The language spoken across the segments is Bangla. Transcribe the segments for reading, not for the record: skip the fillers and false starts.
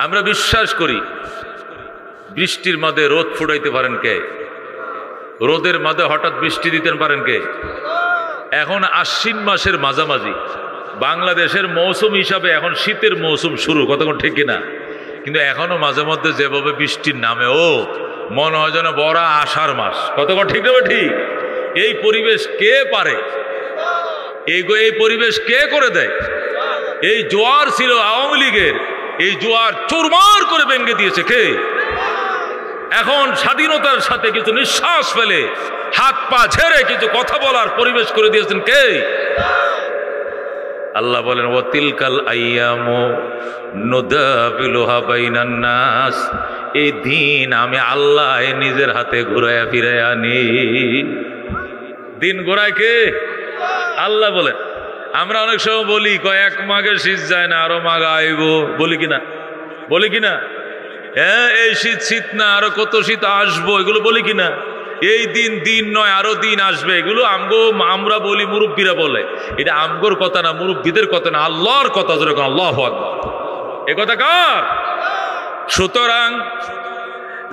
আমরা বিশ্বাস করি বৃষ্টির মধ্যে রোদ ফুটাইতে পারেন কে? রোদের মধ্যে হঠাৎ বৃষ্টি দিতে পারেন কে? এখন আশ্বিন মাসের মাঝামাঝি, বাংলাদেশের মৌসুম হিসাবে এখন শীতের মৌসুম শুরু, কতক্ষণ ঠিক কিনা? কিন্তু এখনো মাঝে মধ্যে যেভাবে বৃষ্টির নামে ও মনে হয় যেন বড় আষাঢ় মাস, কতক্ষণ ঠিক না? ঠিক। এই পরিবেশ কে পারে? এই পরিবেশ কে করে দেয়? এই জোয়ার ছিল আওয়ামী লীগের, এই জোয়ার চুরমার করে ভেঙে দিয়েছে কে? এখন স্বাধীনতার সাথে কিছু নিঃশ্বাস ফেলে হাত পা ঝেড়ে কিছু কথা বলার পরিবেশ করে দিয়েছেন কে? আল্লাহ বলেন ওয়াতিলকাল আইয়ামু নুদাবিলুহা বাইনান নাস, এই দিন আমি আল্লাহ নিজের হাতে ঘুরাইয়া ফিরাইয়া আনি। দিন ঘোরায় কে? আল্লাহ বলেন। আমরা অনেক সময় বলি কয়েক মাঘে শীত যায় না, আরো মাঘ আইব, বলি কিনা? বলি কিনা? হ্যাঁ, এই শীত শীত না, আরো কত শীত আসবো, এগুলো বলি কিনা? এই দিন দিন নয়, আরো দিন আসবে, এগুলো আমরা বলি, মুরব্বীরা বলে। এটা আমগোর কথা না, মুরব্বীদের কথা না, আল্লাহর কথা। যেরকম আল্লাহু আকবার, এ কথা কার? সুতরাং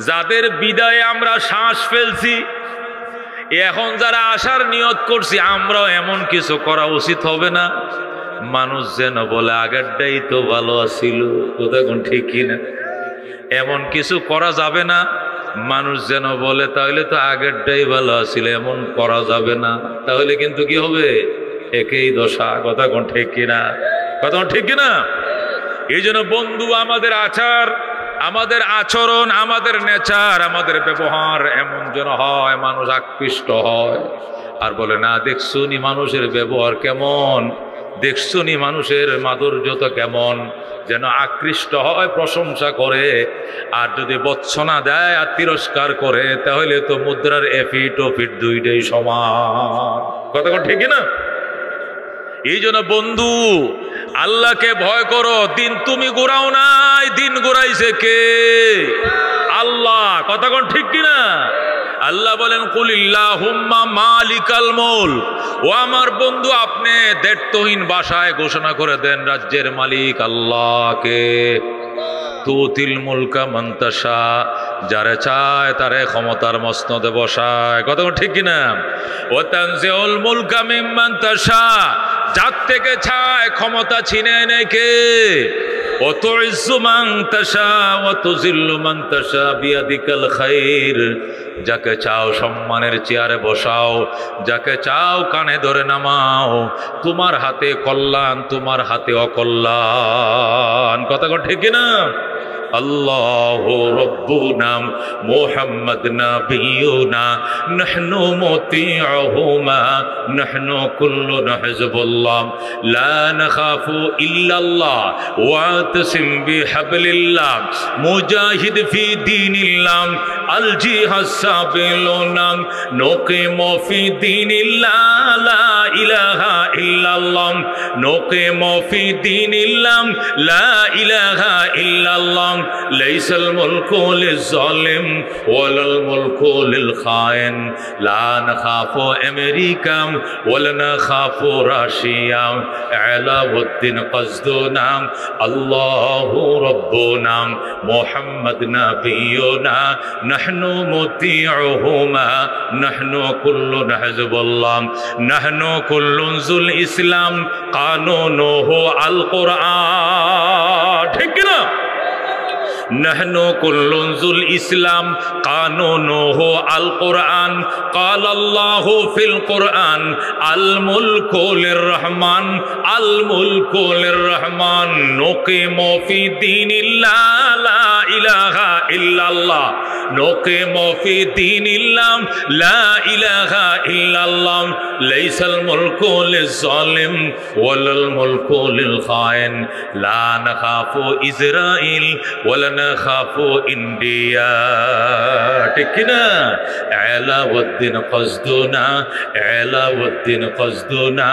যাদের বিদায়ে আমরা শ্বাস ফেলছি, এখন যারা আসার নিয়ত করছি, আমরাও এমন কিছু করা উচিত হবে না মানুষ যেন বলে আগেরটাই তো ভালো আছিল, কোথায় কোন ঠিক কিনা? এমন কিছু করা যাবে না মানুষ যেন বলে তাহলে তো আগেরটাই ভালো আছিল, এমন করা যাবে না। তাহলে কিন্তু কি হবে? একই দশা, কথা কোন ঠিক কিনা? কথা কোন ঠিক কিনা? এই জন্য বন্ধু, আমাদের আচার, আমাদের আচরণ, আমাদের নেচার, আমাদের ব্যবহার এমন যেন হয় মানুষ আকৃষ্ট হয় আর বলে না দেখছুনি মানুষের ব্যবহার কেমন, দেখছুনি মানুষের মাধুর্যতা কেমন, যেন আকৃষ্ট হয়, প্রশংসা করে। আর যদি বৎসনা দেয় আর তিরস্কার করে, তাহলে তো মুদ্রার এফিট ও ফিট দুইটাই সমান, কথা ঠিক না? এই জন্য বন্ধু, আল্লাহকে ভয় করো। দিন তুমি ঘোরাও নাই, দিন ঘোরাইছে কে? আল্লাহ, কথা কোন ঠিক কিনা? আল্লাহ বলেন কুলিল্লাহুম্মা মালিকাল মুলক, ও আমার বন্ধু আপনি দায়িত্বহীন ভাষায় ঘোষণা করে দেন রাজ্যের মালিক আল্লাহকে। তুতিল মুলকা মান তাশা, যারে চায় তারে ক্ষমতার মসনদে বসায়, কথা ঠিক কিনা? ও তানজিউল মুলকা মিম্মান তাশা, যার থেকে চায় ক্ষমতা ছিনে নেয় কে? ও তুইজ্জু মান তাশা ওয়া তুযিল্লু মান তাশা বিয়াদিকাল খায়র, যাকে চাও সম্মানের চেয়ারে বসাও, যাকে চাও কানে ধরে নামাও। তোমার হাতে কল্যাণ, তোমার হাতে অকল্যাণ, কথা ঠিক কিনা? আল্লাহু রাব্বুনা মুহাম্মাদ নাবিয়ুনা নাহনু মুতিউহুমা নাহনু কুল্লুনা হিজবুল্লাহ লা নাখাফু ইল্লাল্লাহ ওয়াতাসিম বিহাবলিল্লাহ মুজাহিদ ফি দীনিল্লাহ আল জিহাদ সাবিলুনা নুকিমু ফি দীনিল্লাহ লা ইলাহা ইল্লাল্লাহ নুকিমু ফি দীনিল্লাহ লা ইলাহা ইল্লাল্লাহ লাইসাল মুলকু লিজ-জালিম ওয়ালাল মুলকু লিল-খায়েন লা নাখাফু আমেরিকা ওয়ালা নাখাফু রাশিয়া আলাউদ্দিন কসদুনা আল্লাহু রাব্বুনা মুহাম্মাদ নাবিয়ুনা নাহনু মুতিউহুমা নাহনু কুল্লুনা হিজবুল্লাহ নাহনু কুল্লুন যুল ইসলাম কানুনুহু আল কুরআন, ঠিক না? নাহনু কুল্লুন যুল ইসলাম কানুনুহু আল কুরআন ক্বালা আল্লাহু ফিল কুরআন আল মুলকু লির-রহমান আল মুলকু লির-রহমান নুকিমু ফি দীনিল্লাহ লা ইলাহা ইল্লাল্লাহ নুকিমু ফি দীনিল্লাহ লা ইলাহা ইল্লাল্লাহ লাইসাল মুলকু লিজ-জালিম ওয়ালাল মুলকু লিল-খায়েন লা নাখাফু ইসরাঈল ওয়ালা নাখাফু ইন্ডিয়া, ঠিক কিনা? আলাউদ্দিন কসদুনা, আলাউদ্দিন কসদুনা,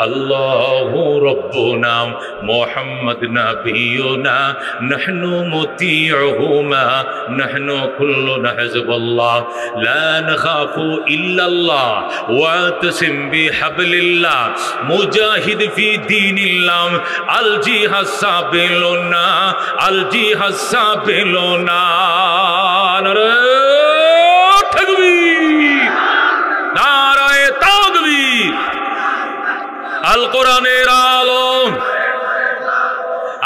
আল্লাহু রব্বুনা মুহাম্মদ নাবিয়ুনা, নাহনু মুতিউহুমা, নাহনু কুল্লুনা হিজবুল্লাহ, লা নাখাফু ইল্লাল্লাহ, ওয়াতাসিম বিহাবলিল্লাহ, মুজাহিদ ফি দীনিল্লাহ, আল জিহাদ সাবিলুনা, আল জিহাদ সাবিলুনা। নারে তাকবীর, নারায়ে তাকবীর। আল কোরআনের আলম,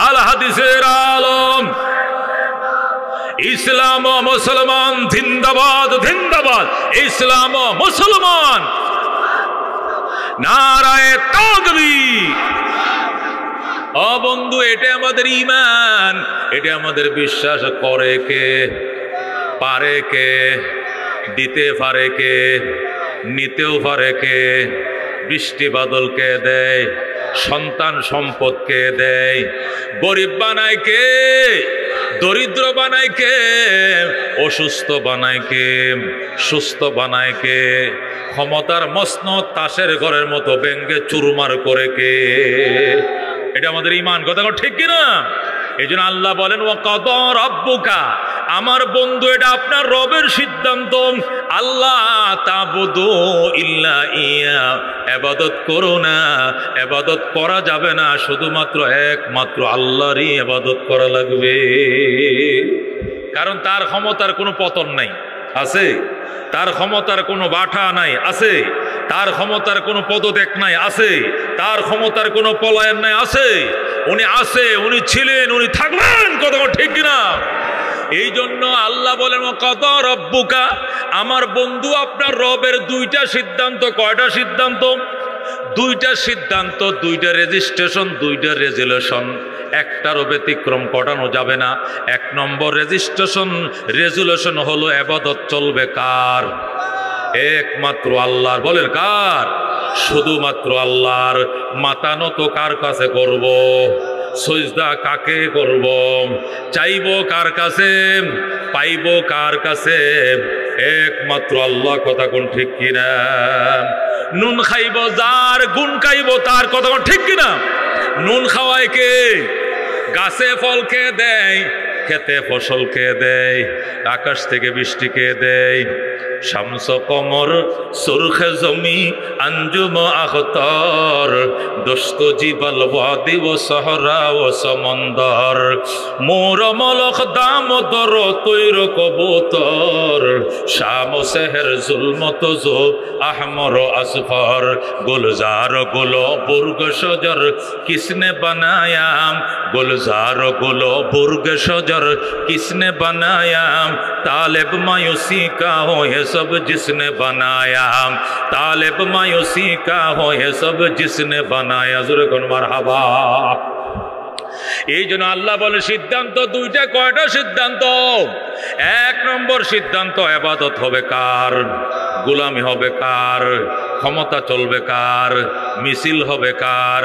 আল হাদিসের আলম, ইসলাম ও মুসলমান জিন্দাবাদ, জিন্দাবাদ, ইসলাম ও মুসলমান, নারায়ে তাকবীর। ও বন্ধু, এটা আমাদের ঈমান, এটা আমাদের বিশ্বাস করে কে? পারে কে? দিতে পারে কে? নিতেও পারে কে? বৃষ্টি বাদল কে দেয়? সন্তান সম্পদ কে দেয়? গরিব বানায় কে? দরিদ্র বানায় কে? অসুস্থ বানায় কে? সুস্থ বানায় কে? ক্ষমতার মসনদ তাসের ঘরের মতো ব্যঙ্গে চুরমার করে কে? এটা আমাদের ঈমান, কথা ঠিক কিনা? এই জন্য আল্লাহ বলেন ওয়া কাদা রাব্বুকা, আমার বন্ধু এটা আপনার রবের সিদ্ধান্ত, আল্লাহ তাবুদু ইল্লা ইয়া, ইবাদত করো না, ইবাদত করা যাবে না, শুধুমাত্র একমাত্র আল্লাহরই ইবাদত করা লাগবে। কারণ তার ক্ষমতার কোনো পতন নাই, আছে? তার ক্ষমতার কোনো বাঠা নাই, আছে? তার ক্ষমতার কোনো পদত্যাগ নাই, আছে? তার ক্ষমতার কোনো পলায়ন নাই, আছে? উনি আছে, উনি ছিলেন, উনি থাকবেন, কথা ঠিক কিনা? এই জন্য আল্লাহ বলেন কাদা রাব্বুকা, আমার বন্ধু আপনার রবের দুইটা সিদ্ধান্ত। কয়টা সিদ্ধান্ত? দুইটা সিদ্ধান্ত, দুইটা রেজিস্ট্রেশন, দুইটা রেজুলেশন, একটারও ব্যতিক্রম ঘটানো যাবে না। এক নম্বর রেজুলেশন হলো ইবাদত চলবে কার? একমাত্র আল্লাহর। বলেন কার? শুধুমাত্র আল্লাহর। মাথা নত কার কাছে করব? সজদা কাকে করব? চাইব কার কাছে? পাইব কার কাছে? একমাত্র আল্লাহ, কথা কোন ঠিক কিনা? নুন খাইব যার, গুণ খাইব তার, কথা কোন ঠিক কিনা? নুন খাওয়ায় কে? গাছে ফল কে দেয়? খেতে ফসল কে দেয়? আকাশ থেকে বৃষ্টি কে দেয়? শামস কমর, সুরখে জমি, আঞ্জুম আখতার, দোস্ত জিবাল ওয়াদি ও সহরা ও সমন্দর, মোর মলক দামোদর তৈর কবুতর, শাম সেহের জুলমত জো আহমর আসফর, গুলজার গুলো বুর্গ সজর কিসনে বানায়া, গুলজার গুলো বুর্গ সজর किसने बनाया, तालिब मायूसी का हो ये सब जिसने बनाया, तालिब मायूसी का हो ये सब जिसने बनाया। ज़रूर कौन मरहबा। এই জন্য আল্লাহ বলে সিদ্ধান্ত দুইটা। কয়টা সিদ্ধান্ত? এক নম্বর সিদ্ধান্ত, ইবাদত হবে কার? গোলামি হবে কার? ক্ষমতা চলবে কার? মিছিল হবে কার?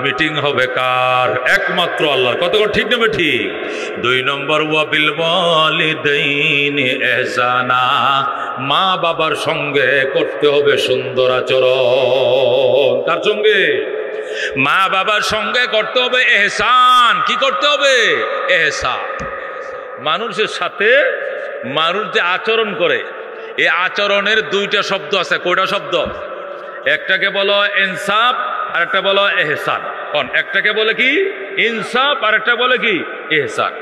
মিটিং হবে কার? একমাত্র আল্লাহর। কত ঠিক নেবে ঠিক? দুই নম্বর ওয়া বিল ওয়ালিদাইনি ইহসানা, মা বাবার সঙ্গে করতে হবে সুন্দর আচরণ। কার সঙ্গে? মা বাবার সঙ্গে করতে হবে এহসান। কি করতে হবে? এহসান। মানুষের সাথে মানুষ যে আচরণ করে, এই আচরণের দুইটা শব্দ আছে। কয়টা শব্দ? একটাকে বলো ইনসাফ, আর একটা বলো এহসান। একটাকে বলে কি? ইনসাফ, আর একটা বলে কি? এহসান।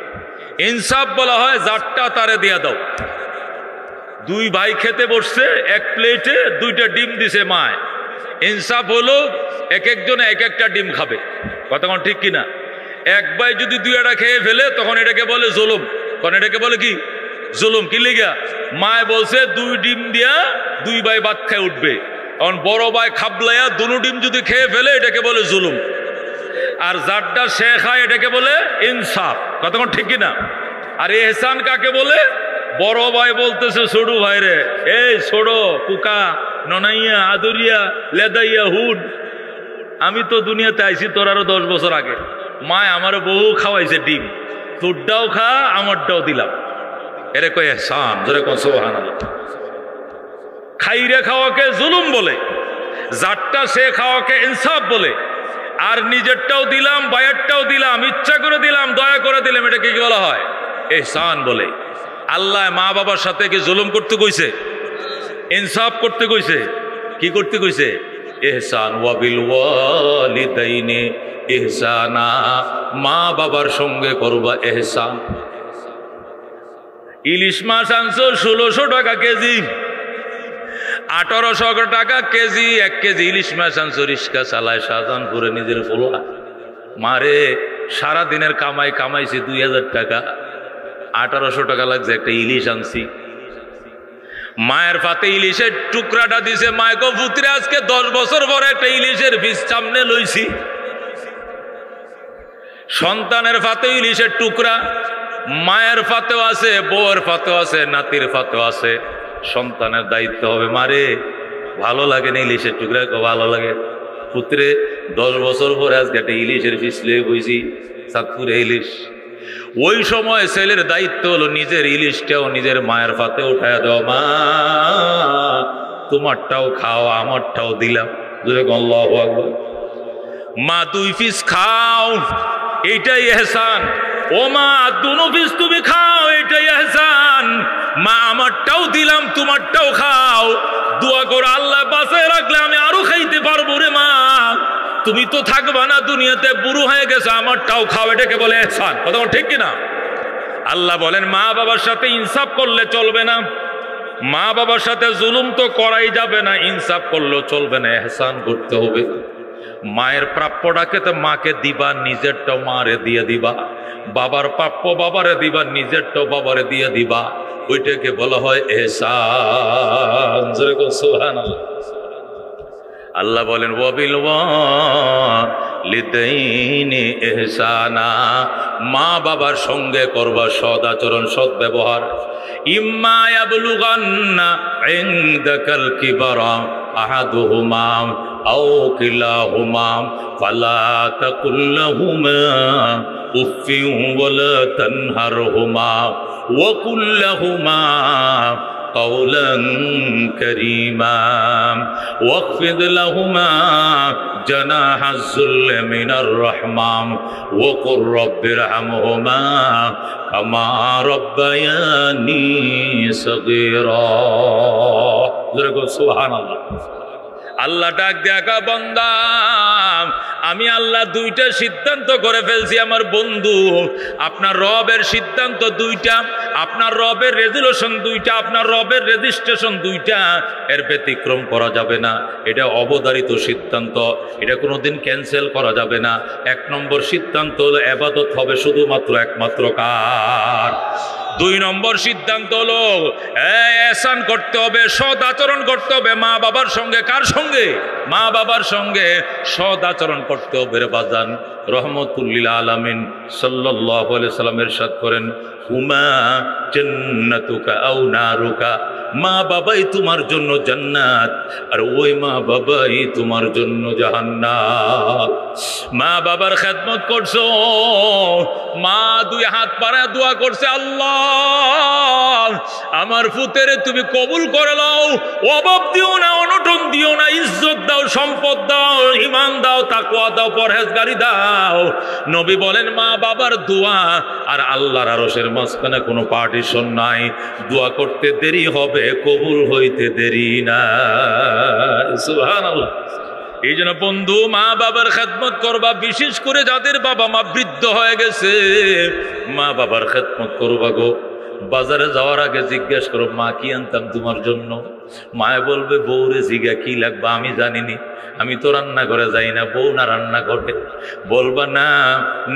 ইনসাফ বলা হয় যারটা তারে দিয়া দাও। দুই ভাই খেতে বসছে, এক প্লেটে দুইটা ডিম দিছে মায়। ইনসাফ হলো এক একজনে এক একটা ডিম খাবে। কতক্ষণ ঠিক কিনা? এক ভাই যদি দুইটা খেয়ে ফেলে তখন এটাকে বলে জুলুম। কারণ এটাকে বলে কি? জুলুম। কি লিগা? মায় বলছে দুই ডিম দিয়া দুই ভাই ভাত খেয়ে উঠবে। কারণ বড় ভাই খাবলাইয়া দুনো ডিম যদি খেয়ে ফেলে এটাকে বলে জুলুম। আর যারটা সে খায় এটাকে বলে ইনসাফ। কতক্ষণ ঠিক কিনা? আর এহসান কাকে বলে? বড় ভাই বলতেছে ছোট ভাই রে, এই ছোট পুকা ননাইয়া আদুরিয়া লেদাইয়া হুড, আমি তো দুনিয়াতে আইছি তোর আরো 10 বছর আগে। মায় আমারও বহু খাওয়াইছে ডিম, তোরটাও খা আমারটাও দিলাম, এরে কয় এহসান। জোরে কোন সুবহানাল্লাহ। খাইরে খাওয়াকে জুলুম বলে, যারটা সে খাওয়াকে ইনসাফ বলে, আর নিজেরটাও দিলাম বায়ারটাও দিলাম, ইচ্ছা করে দিলাম, দয়া করে দিলাম, এটাকে কি বলা হয়? ইহসান বলে। আল্লাহ মা বাবার সাথে কি জুলুম করতে কইছে? ইনসাফ করতে কইছে। কি করতে কইছে? ইহসান। ওয়া বিল ওয়ালিদাইনি ইহসানা, মা বাবার সঙ্গে করবা ইহসান। ইলিশ মাছ আনছো 1600 টাকা কেজি, 1800 টাকা কেজি, 1 কেজি ইলিশ মাছ আনছো, রিক্সা চালায় শাহজাহানপুরে নিজের ফুলা। মারে সারা দিনের কামাইছি 2000 টাকা, 1800 টাকা লাগছে একটা ইলিশ আনছি। মায়ের পাতে ইলিশের টুকরাটা দিছে, মায় গো পুত্রে আজকে 10 বছর পরে একটা ইলিশের পিস সামনে লইছি। সন্তানের পাতে ইলিশের টুকরা, মায়ের পাতেও আছে, বউয়ের পাতেও আছে, নাতির পাতেও আছে। সন্তানের দায়িত্ব হবে, মারে ভালো লাগে না ইলিশের টুকরা? ভালো লাগে। পুত্রে 10 বছর পরে আজকে একটা ইলিশের পিস লয়ে বইছি, চাঁদপুরে ইলিশ। ওই সময় ছেলের দায়িত্ব হলো নিজের ইলিশটাও নিজের মায়ের পাতে উঠায় দাও, মা তোমারটাও খাও আমারটাও দিলাম। আল্লাহু আকবার। মা 2 পিস খাও, এইটাই ইহসান। ও মা 2 পিস তুমি খাও, এইটাই ইহসান। মা আমারটাও দিলাম তোমারটাও খাও। দোয়া করো আল্লাহ বাঁচায় রাখলে আমি আরো খাইতে পারবো রে মা। তুমি তো থাকবা না দুনিয়াতে, বুড়ো হয়ে গেছে, আমারটাও খাও, এটাকে বলে ইহসান। কথা ঠিক কিনা? আল্লাহ বলেন মা বাবার সাথে ইনসাফ করলে চলবে না, মা বাবার সাথে জুলুম তো করাই যাবে না, ইনসাফ করলেও চলবে না, ইহসান করতে হবে। মায়ের প্রাপ্যটাকে তো মাকে দিবা, নিজেরটাও মারে দিয়ে দিবা। বাবার প্রাপ্য বাবারে দিবা, নিজেরটাও বাবারে দিয়ে দিবা। ওইটাকে বলা হয় ইহসান। সুবহানাল্লাহ। আল্লাহ বলেন ওয়াবিল ওয়ালিদাইনি ইহসানা, মা বাবার সঙ্গে করবা সদ আচরণ, সদ ব্যবহার। ইম্মা ইয়াবলুগান্না ইনদাকাল কিবারা আহাদুহুমা আও কিলাহুমা ফালা তাকুল লাহুমা উফফিন ওয়ালা তানহারহুমা ওয়া কুল লাহুমা قولا كريما واخفض لهما جناح الذل من الرحمة وقل رب ارحمهما كما ربياني صغيرا। سبحان الله। আল্লাহ ডাক দেখা, বান্দা আমি আল্লাহ 2টা সিদ্ধান্ত করে ফেলছি আমার বন্ধু। আপনার রবের সিদ্ধান্ত 2টা, আপনার রবের রেজুলেশন 2টা, আপনার রবের রেজিস্ট্রেশন 2টা, এর ব্যতিক্রম করা যাবে না। এটা অবধারিত সিদ্ধান্ত, এটা কোনোদিন ক্যান্সেল করা যাবে না। 1 নম্বর সিদ্ধান্ত হলো ইবাদত হবে শুধুমাত্র একমাত্র কার? 2 নম্বর সিদ্ধান্ত হলো ইহসান করতে হবে, সৎ আচরণ করতে হবে মা বাবার সঙ্গে। কার সঙ্গে? মা বাবার সঙ্গে সৎ আচরণ করতে হবে রে বাজান। রহমতুল লিল আলামিন সাল্লাল্লাহু আলাইহি সাল্লাম ইরশাদ করেন, হুমা জান্নাতুকা আও নারুকা, মা বাবাই তোমার জন্য জান্নাত, আর ওই মা বাবাই তোমার জন্য জাহান্নাম। মা বাবার খেদমত করছো, মা 2 হাত পাড়া দোয়া করছে, আল্লাহ আমার পুতেরে তুমি কবুল করে নাও, অভাব দিও না, অনটন দিও না, ইজ্জত দাও, সম্পদ দাও, ঈমান দাও, তাকওয়া দাও, পরহেজগারি দাও। নবী বলেন মা বাবার দোয়া আর আল্লাহর আরশের মাঝখানে কোনো পার্টিশন নাই। দোয়া করতে দেরি হবে, কবুল হইতে দেরি না। সুবহানাল্লাহ। এই জন্য বন্ধু মা বাবার খেদমত করবা, বিশেষ করে যাদের বাবা মা বৃদ্ধ হয়ে গেছে, মা বাবার খেদমত করবা গো। বাজারে যাওয়ার আগে জিজ্ঞেস করো, মা কি আনতাম তোমার জন্য? মায়ে বলবে বউরে জিজ্ঞা কি লাগবে, আমি জানিনি, আমি তো রান্না করে যাই না, বউ না রান্না করে। বলবা না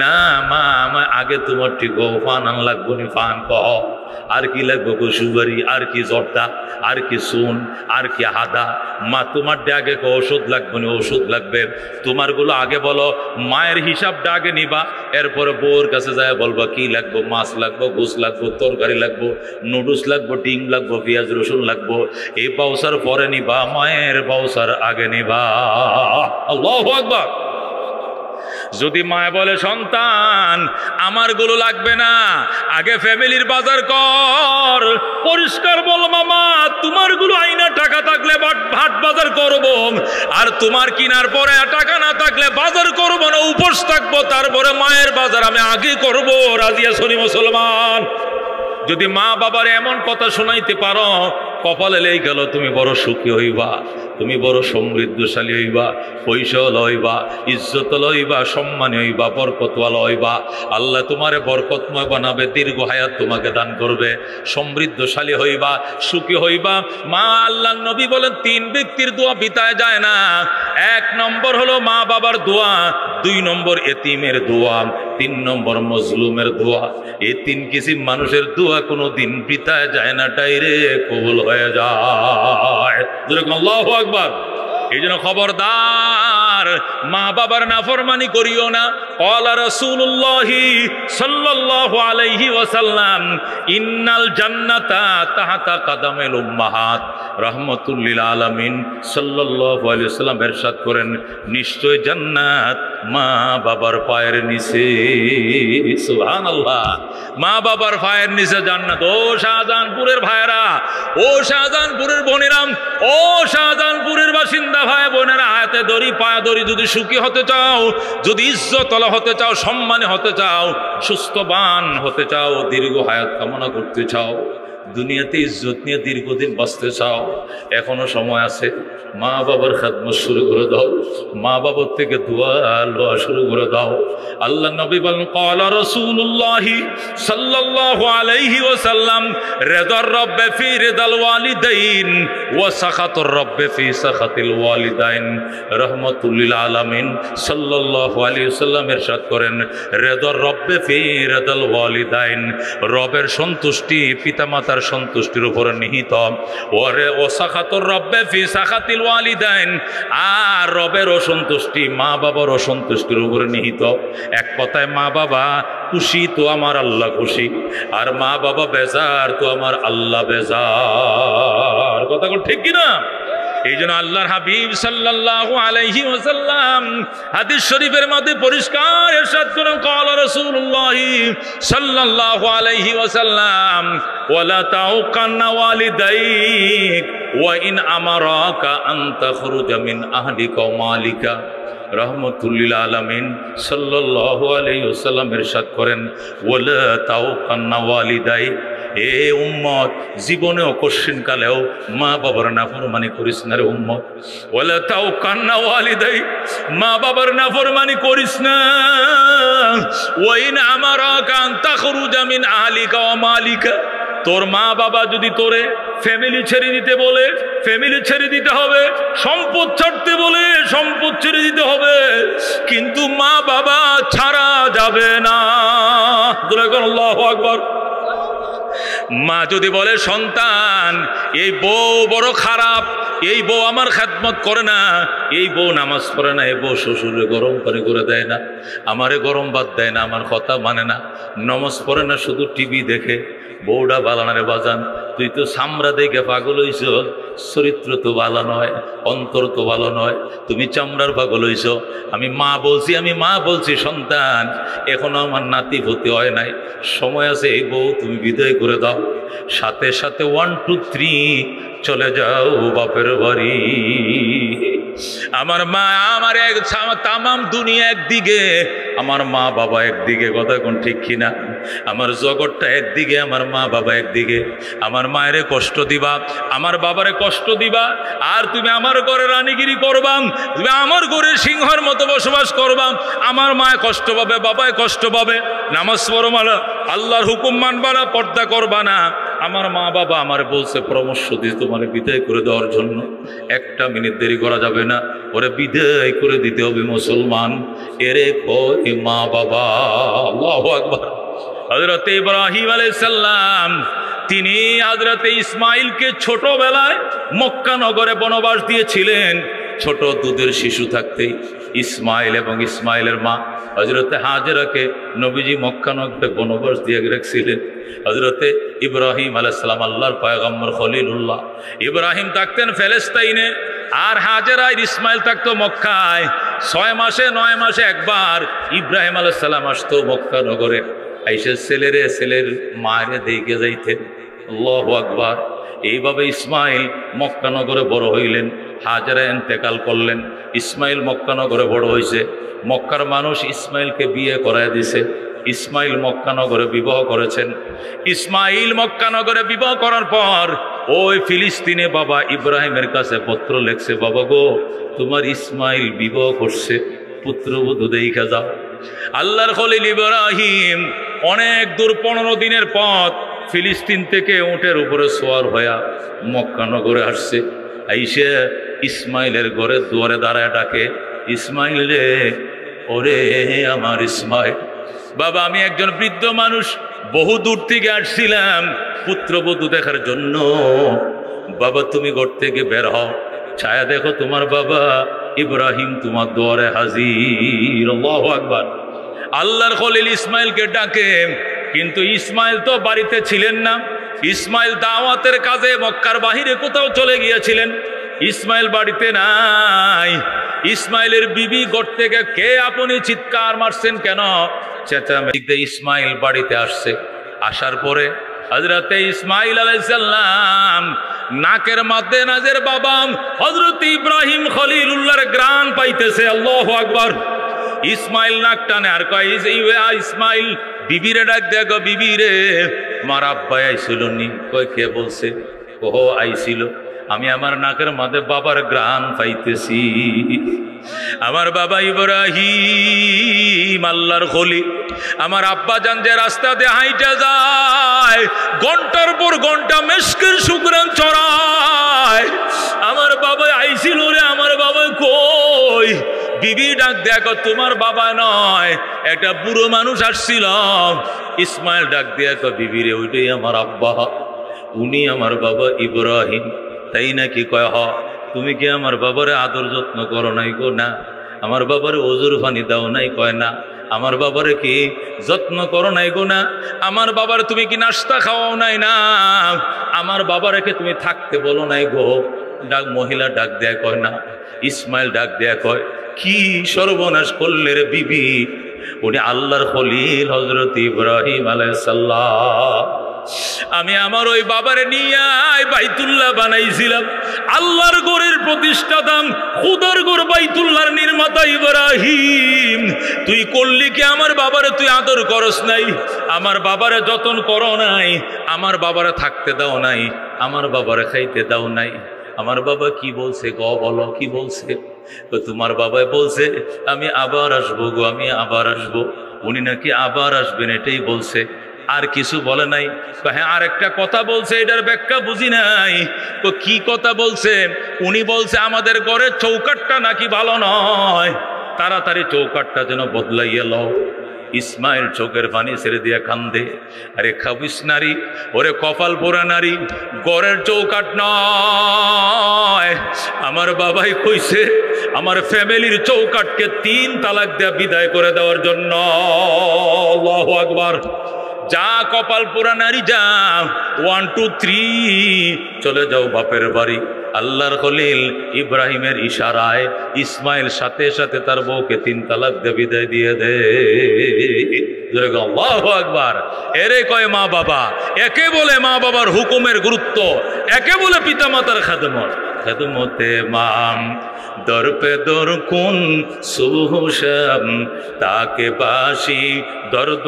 না মা, আমার আগে তোমার ঠিক ফান আন লাগবো নি, ফান কহ। আর কি লাগবে? সুবারি, আর কি জর্দা, আর কি সুন, আর কি হাদা। মা তোমার আগে ওষুধ লাগবে না, ওষুধ লাগবে। তোমার গুলো আগে বলো, মায়ের হিসাবটা আগে নিবা, এরপরে বউর কাছে যায় বলবা কি লাগবো, মাছ লাগবো, গোস লাগবো, তরকারি লাগবো, নুডলস লাগবো, ডিম লাগবো, পেঁয়াজ রসুন লাগবো। এই বাউসার পরে নিবা, মায়ের বাউসার আগে নিবা। আল্লাহু আকবার। যদি মায় বলে সন্তান আমারগুলো লাগবে না, আগে ফ্যামিলির বাজার কর। পরিষ্কার বল মামা, তোমারগুলো আইনা টাকা থাকলে ভাট বাজার করব, আর তোমার কিনার পরে টাকা না থাকলে বাজার করব না, উপোস থাকবো, তারপরে মায়ের বাজার আমি আগে করব। রাজি আছি মুসলমান? যদি মা বাবার এমন কথা শোনাইতে পারো, কপালে লেগে গেল, তুমি বড় সুখী হইবা, তুমি বড় সমৃদ্ধশালী হইবা, পয়সা লইবা, ইজ্জত লইবা, সম্মানী হইবা, বরকতওয়ালা হইবা। আল্লাহ তোমারে বরকতময় বানাবে, দীর্ঘ হায়াত তোমাকে দান করবে, সমৃদ্ধশালী হইবা, সুখী হইবা। মা আল্লাহর নবী বলেন 3 ব্যক্তির দোয়া বিতায় যায় না। 1 নম্বর হলো মা বাবার দোয়া, 2 নম্বর এতিমের দোয়া, 3 নম্বর মজলুমের দোয়া। এই 3 কিসিম মানুষের দোয়া কোনো দিন বিতায় যায় না, ডাইরেক্ট কবুল হয়ে যায়। আল্লাহু আকবার। এই জন্য খবরদার, মা বাবার নাফরমানি করিও না। ক্বালা রাসূলুল্লাহি সাল্লাল্লাহু আলাইহি ওয়াসাল্লাম, ইন্নাল জান্নাতা তাহতা কাদামিল উম্মাহাত। রাহমাতুল লিল আলামিন সাল্লাল্লাহু আলাইহি ওয়াসাল্লাম ইরশাদ করেন, নিশ্চয় জান্নাত মা বাবার পায়ের নিচে। সুবহানাল্লাহ, মা বাবার পায়ের নিচে জান্নাত। ও শাহজাহানপুরের ভাইরা, ও শাহজাহানপুরের বোনেরা, ও শাহজাহানপুরের বাসিন্দা ভাই বোনেরা, হাতে দড়ি পায়ে দড়ি, যদি সুখী হতে চাও, যদি ইজ্জতওয়ালা হতে চাও, সম্মানী হতে চাও, সুস্থবান হতে চাও, দীর্ঘ হায়াত কামনা করতে চাও, দুনিয়াতে ইজ্জত নিয়ে দীর্ঘদিন বাঁচতে চাও, এখনো সময় আছে। মা বাবার খেদমত শুরু করে দাও, মা বাবার থেকে দোয়া লওয়া শুরু করে দাও। আল্লাহ নবী বলেন, ক্বালা রাসূলুল্লাহি সাল্লাল্লাহু আলাইহি ওয়াসাল্লাম, রিদার রাব্বি ফি রিদাল ওয়ালিদাইন ওয়া সাখাতুর রাব্বি ফি সাখাতিল ওয়ালিদাইন। রাহমাতুল লিল আলামিন সাল্লাল্লাহু আলাইহি ওয়াসাল্লাম ইরশাদ করেন, রিদার রাব্বি ফি রিদাল ওয়ালিদাইন, রবের সন্তুষ্টি পিতামাতার সন্তুষ্টির উপরে নিহিত। ও সাখাতুর রাব্বি ফি সাখাতিল ওয়ালিদাইন, আর রবের অসন্তুষ্টি মা বাবার অসন্তুষ্টির উপরে নিহিত। এক কথায়, মা বাবা খুশি তো আমার আল্লাহ খুশি, আর মা বাবা বেজার তো আমার আল্লাহ বেজার। কথা ঠিক কিনা? এই জন্য আল্লাহর হাবিব সাল্লাল্লাহু আলাইহি ওয়াসাল্লাম হাদিস শরীফের মধ্যে পরিষ্কার ইরশাদ করেন, ক্বালা রাসূলুল্লাহি সাল্লাল্লাহু আলাইহি ওয়াসাল্লাম, ওয়ালা তাউকান্না ওয়ালিদাইক ওয়া ইন আমারাকা আন তাখরুজা মিন আহলিকা ওয়া মালিকা। রাহমাতুল লিল আলামিন সাল্লাল্লাহু আলাইহি ওয়াসাল্লাম ইরশাদ করেন, ওয়ালা তাউকান্না ওয়ালিদাইক, এ উম্মত, জীবনেও কশিন কালেও মা বাবার নাফরমানি করিস না রে উম্মত। ওয়ালা তাউকান্না ওয়ালিদাইক, মা বাবার নাফরমানি করিস না। ওয়া ইন আমারাকা আন তাখরুজা মিন আহলিকা ওয়া মালিকা, তোর মা বাবা যদি তোরে ফ্যামিলি ছেড়ে দিতে বলে, ফ্যামিলি ছেড়ে দিতে হবে, সম্পদ ছাড়তে বলে সম্পদ ছেড়ে দিতে হবে, কিন্তু মা বাবা ছাড়া যাবে না। আল্লাহু আকবার। মা যদি বলে, সন্তান এই বউ বড় খারাপ, এই বউ আমার খেদমত করে না, এই বউ নামাজ পড়ে না, এই বউ শ্বশুরে গরম পানি করে দেয় না, আমারে গরম ভাত দেয় না, আমার কথা মানে না, নামাজ পড়ে না, শুধু টিভি দেখে, বউটা বালানারে বাজান, তুই তো চামড়া দেখে পাগল হইছ, চরিত্র তো ভালো নয়, অন্তর তো ভালো নয়, তুমি চামড়ার পাগল হইছ। আমি মা বলছি সন্তান, এখনো আমার নাতি হতে হয় নাই, সময় আছে, এই বউ তুমি বিদায় করে দাও, সাথে সাথে 1 2 3 চলে যাও বাপের বাড়ি। আমার মা আমার তামাম দুনিয়া একদিকে, আমার মা বাবা একদিকে। কথা কোন ঠিক কিনা? আমার জগৎটা একদিকে, আমার মা বাবা একদিকে। আমার মায়েরে কষ্ট দিবা, আমার বাবারে কষ্ট দিবা, আর তুমি আমার ঘরে রানীগিরি করবা, তুমি আমার ঘরে সিংহর মতো বসবাস করবা। আমার মায় কষ্ট পাবে, বাবায় কষ্ট পাবে। নামাজ পড়ো মানা, আল্লাহর হুকুম মানবা না, পর্দা করবা না। আমার মা বাবা আমার বলছে পরামর্শ দিয়ে তোমার বিদায় করে দেওয়ার জন্য, 1টা মিনিট দেরি করা যাবে না, ওরে বিদায় করে দিতে হবে মুসলমান। এরে কই মা বাবা। আল্লাহু আকবার। হযরত ইব্রাহিম আলাইহিস সালাম তিনি হযরত ইসমাইলকে ছোটবেলায় মক্কা নগরে বনবাস দিয়েছিলেন। ছোট দুধের শিশু থাকতেই ইসমাইল এবং ইসমাইলের মা হযরত হাজেরাকে নবীজি মক্কা নগরে বনবাস দিয়ে রেখেছিলেন। হযরতে ইব্রাহিম আলাইহিস সালাম আল্লাহর পয়গম্বর খলিলুল্লাহ, ইব্রাহিম থাকতেন ফিলিস্তিনে, আর হাজেরা আর ইসমাইল থাকতো মক্কায়। 6 মাসে 9 মাসে একবার ইব্রাহিম আলাইহিস সালাম আসতো মক্কা নগরে, আইসে ছেলের মায়ের দিকে যাইতেন। আল্লাহু আকবার। এইভাবে ইসমাইল মক্কা নগরে বড় হইলেন। হাজেরা ইন্তেকাল করলেন, ইসমাইল মক্কা নগরে বড় হয়েছে। মক্কার মানুষ ইসমাইলকে বিয়ে করায় দিছে। ইসমাইল মক্কা নগরে বিবাহ করেছেন। ইসমাইল মক্কা নগরে বিবাহ করার পর ওই ফিলিস্তিনে বাবা ইব্রাহিমের কাছে পত্র লেখছে, বাবা গো, তোমার ইসমাইল বিবাহ করছে, পুত্রবধূ দেখা যাও। আল্লাহর খলিল ইব্রাহিম অনেক দূর 15 দিনের পথ ফিলিস্তিন থেকে উটের উপরে সোয়ার হইয়া মক্কা নগরে আসছে। আইসে ইসমাইলের ঘরে দুয়ারে দাঁড়ায় ডাকে, ইসমাইল রে, ওরে আমার ইসমাইল। বাবা, আমি একজন বৃদ্ধ মানুষ, বহু দূর থেকে আসছিলাম পুত্রবধূ দেখার জন্য। বাবা, তুমি ঘর থেকে বের হও, ছায়া দেখো তোমার বাবা ইব্রাহিম তোমার দুয়ারে হাজির। আল্লাহু আকবার। আল্লাহর খলিল ইসমাইলকে ডাকে, কিন্তু ইসমাইল তো বাড়িতে ছিলেন না। ইসমাইল দাওয়াতের কাজে মক্কার বাহিরে কোথাও চলে গিয়েছিলেন। ইসমাইল বাড়িতে নাই। ইসমাইলের বিবি ঘর থেকে, কে আপনি চিৎকার মারছেন কেন? চেঁচামেচিতে ইসমাইল বাড়িতে আসছে। আসার পরে হযরতে ইসমাইল আলাইহিস সালাম নাকের মধ্যে নাজের বাবা হযরত ইব্রাহিম খলিলুল্লাহর গ্রাণ পাইতেছে। আল্লাহু আকবার। ইসমাইল নাক টানে আর কয়, ইসমাইল বিবিরে ডাক দেখো, বিবি রে, আমার আব্বাই আইছিল নি? কয়, কে বলছে? ও আইছিল। আমি আমার নাকের মধ্যে বাবার গ্রাণ পাইতেছি। আমার বাবা ইব্রাহিম আল্লাহর খলিল, আমার আব্বা জান যে রাস্তা দিয়ে হাইটা যায়, ঘন্টার পর ঘন্টা মেশকের সুগ্রাণ চড়ায়, আমার বাবা আইছিল রে। আমার বাবা কই? বিবি ডাক দেখো, তোমার বাবা নয়, একটা বুড়ো মানুষ আসছিল। ইসমাইল ডাক দেখো, বিবি রে, ওইটাই আমার আব্বা, উনি আমার বাবা ইব্রাহিম। তাই নাকি? কয়, হ। তুমি কি আমার বাবারে আদর যত্ন করো নাই? গো না। আমার বাবারে ওজুর পানি দাও নাই? কয় না। আমার বাবারে কি যত্ন করো নাই? গো না। আমার বাবার তুমি কি নাস্তা খাওয়াও নাই? না। আমার বাবারেকে তুমি থাকতে বলো নাই? গো। ডাক মহিলা ডাক দেয়, কয় না। ইসমাইল ডাক দেয়া কয়, কি সর্বনাশ করলে রে বিবি? উনি আল্লাহর খলিল হযরত ইব্রাহিম আলাইহিস সালাম। আমি আমার ওই বাবারে নিয়ে বাইতুল্লাহ বানাইছিলাম। আল্লাহর ঘরের প্রতিষ্ঠাতা, খুদার ঘর বাইতুল্লাহর নির্মাতা ইব্রাহিম। তুই করলি কি আমার বাবারে তুই আদর করস নাই? আমার বাবারে যতন করো নাই, আমার বাবারে থাকতে দাও নাই, আমার বাবারে খাইতে দাও নাই। আমার বাবা কি বলছে গো? বলো, কি বলছে? তো তোমার বাবা বলছে আমি আবার আসবো গো, আমি আবার আসবো। উনি নাকি আবার আসবেন এটাই বলছে, আর কিছু বলে নাই। হ্যাঁ, আর একটা কথা বলছে, এটার ব্যাখ্যা বুঝি নাই। তো কি কথা বলছে? উনি বলছে আমাদের ঘরের চৌকাটটা নাকি ভালো নয়, তাড়াতাড়ি চৌকাটটা যেন বদলাইয়া লও। ইসমাইল চোখের পানি ছেড়ে দিয়ে কান্দে। আরে খাবিস নারী, ওরে কপাল পোড়া নারী, ঘরের চৌকাট নয়। আমার বাবাই কইছে আমার ফ্যামিলির চৌকাটকে 3 তালাক দেয়া বিদায় করে দেওয়ার জন্য। আল্লাহু আকবার। যা কপাল পোড়া নারী, যা 1 2 3 চলে যাও বাপের বাড়ি। আল্লাহর খলিল ইব্রাহিমের ইশারায় ইসমাইল সাথে সাথে তার বউকে 3 তালাক দিয়ে বিদায় দিয়ে দে। আল্লাহু আকবার। এরে কয় মা বাবা, একে বলে মা বাবার হুকুমের গুরুত্ব, একে বলে পিতামাতার খেদমত। খেদমতে মাম দর পে দর কুন সুবহশাম, তাকে বাসি দর্দ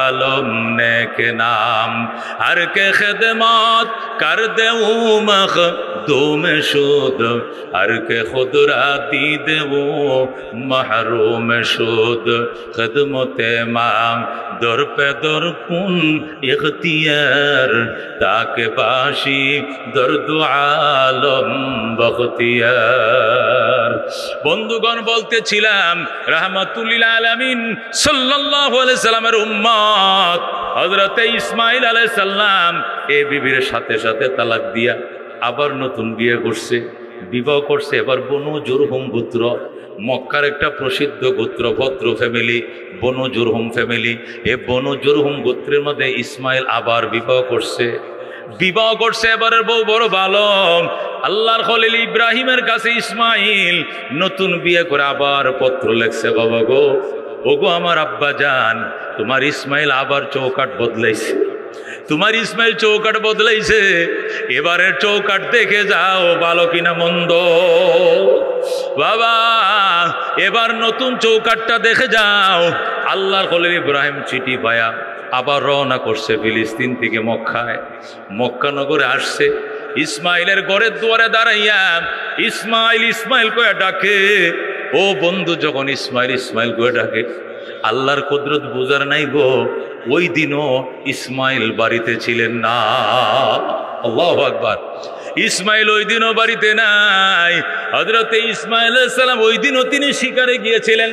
আলম নেকে নাম, হর কে খেদমত কর দেউ মখ দুম শুদ, হর কে খুদ রাতি দেউ মাহরুম শুদ। খেদমতে মাম দর পে দর কুন ইখতিয়ার, তাকে বাসি দর্দ আলম বখতিয়ার। বন্ধুগণ, বলতেছিলাম রাহমাতুল লিল আলামিন সাল্লাল্লাহু আলাইহি সাল্লামের উম্মত হযরতে ইসমাইল আলাইহিস সালাম এই বিবির সাথে সাথে তালাক দিয়া আবার নতুন বিয়ে করছে, বিবাহ করছে। এবার বনু জুরহুম গোত্র, মক্কার একটা প্রসিদ্ধ গোত্র, ভদ্র ফ্যামিলি, বনু জুরহুম ফ্যামিলি। এই বনু জুরহুম গোত্রের মধ্যে ইসমাইল আবার বিবাহ করছে। বিবাহ করছে, এবারের বউ বড় ভালো। আল্লাহর খলিল ইব্রাহিমের কাছে ইসমাইল নতুন বিয়ে করে আবার পত্র লেখছে, বাবা গো, ওগো আমার আব্বা জান, তোমার ইসমাইল আবার চৌকাট বদলাইছে, তোমার ইসমাইল চৌকাট বদলাইছে, এবারের চৌকাট দেখে যাও ভালো কিনা মন্দ। বাবা এবার নতুন চৌকাটটা দেখে যাও। আল্লাহর খলিল ইব্রাহিম চিঠি পায়া আবার রওনা করছে ফিলিস্তিন থেকে মক্কায়। মক্কা নগরে আসছে, ইসমাইলের ঘরের দুয়ারে দাঁড়াইয়া ইসমাইল ইসমাইল কয়ে ডাকে। ও বন্ধু, যখন ইসমাইল ইসমাইল কয়ে ডাকে, আল্লাহর কুদরত বুঝার নাই গো, ওই দিনও ইসমাইল বাড়িতে ছিলেন না। আল্লাহু আকবার। ইসমাইল ওই দিনও বাড়িতে নাই। হযরত ইসমাইল আলাইহিস সালাম ওই দিনও তিনি শিকারে গিয়েছিলেন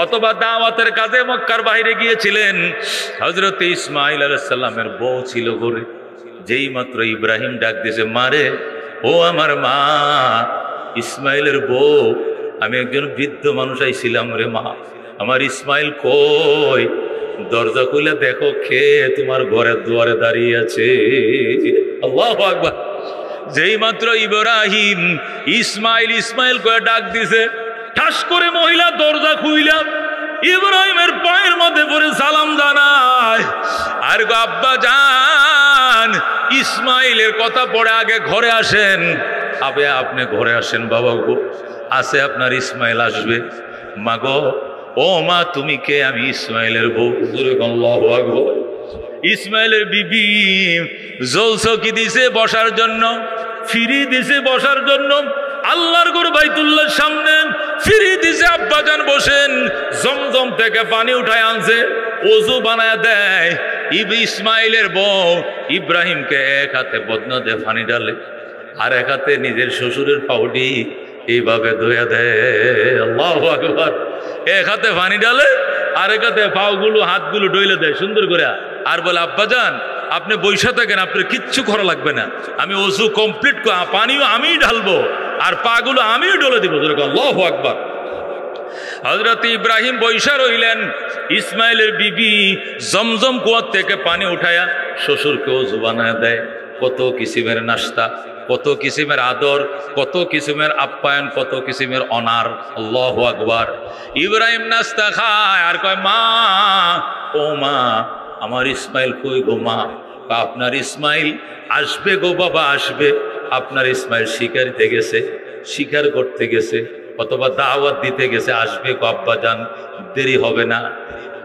অথবা দাওয়াতের কাজে মক্কার বাইরে গিয়েছিলেন। হযরত ইসমাইল আলাইহিস সালামের বউ ছিল ঘরে। যেই মাত্র ইব্রাহিম ডাক দিয়েছে, মারে, ও আমার মা। ইসমাইলের বউ, আমি একজন বৃদ্ধ মানুষ আইছিলাম রে মা, আমার ইসমাইল কই? দরজা খুলে দেখো, খেয়ে তোমার ঘরের দুয়ারে দাঁড়িয়ে আছে। আল্লাহু আকবার। যেই মাত্র ইব্রাহিম ইসমাইল ইসমাইল করে ডাক দিছে, ঠাস করে মহিলা দরজা খুইলা ইব্রাহিমের পায়ের মধ্যে পড়ে সালাম জানায়, আর গো আব্বা জান, ইসমাইলের কথা পড়ে আগে ঘরে আসেন। আবে আপনি ঘরে আসেন বাবা গো, আসে আপনার ইসমাইল আসবে। মা গো, ও মা তুমি কে? আমি ইসমাইলের বউ। আল্লাহু আকবার। ইসমাইলের বিবি জলসকি দিছে বসার জন্য, ফিরি দিছে বসার জন্য। আল্লাহর ঘর বাইতুল্লাহর সামনে ফিরি দিছে, আব্বাজান বসেন। জমজম থেকে পানি উঠায় আনছে, ওযু বানায় দেয়। ইসমাইলের বউ ইব্রাহিমকে এক হাতে বদনা দিয়ে পানি ডালে, আর এক হাতে নিজের শ্বশুরের পাউডি এইভাবে ধুয়ে দেয়। আল্লাহু আকবার। এক হাতে পানি ডালে, আর এক হাতে পাগুলো হাতগুলো ডইলে দেয় সুন্দর করে, আর বলে আব্বাজান আপনি বৈশা থাকেন, আপনার কিচ্ছু করা লাগবে না, আমি ওযু কমপ্লিট, পানিও আমিই ঢালবো আর পাগুলো আমিও ডলে দিব। আল্লাহু আকবার। হযরত ইব্রাহিম বৈশা রইলেন। ইসমাইলের বিবি জমজম কুয়া থেকে পানি উঠায়া শ্বশুরকে ওযু বানায় দেয়। কত কিসিমের নাস্তা, কত কিসিমের আদর, কত কিসিমের আপ্যায়ন, কত কিসিমের অনার। আল্লাহু আকবার। ইব্রাহিম নাস্তা খায় আর কয়, মা, ও মা, আমার ইসমাইল কই গো মা? আপনার ইসমাইল আসবে গো বাবা, আসবে। আপনার ইসমাইল শিকারিতে গেছে, শিকার করতে গেছে, অথবা দাওয়াত দিতে গেছে, আসবে গো আব্বা জান, দেরি হবে না।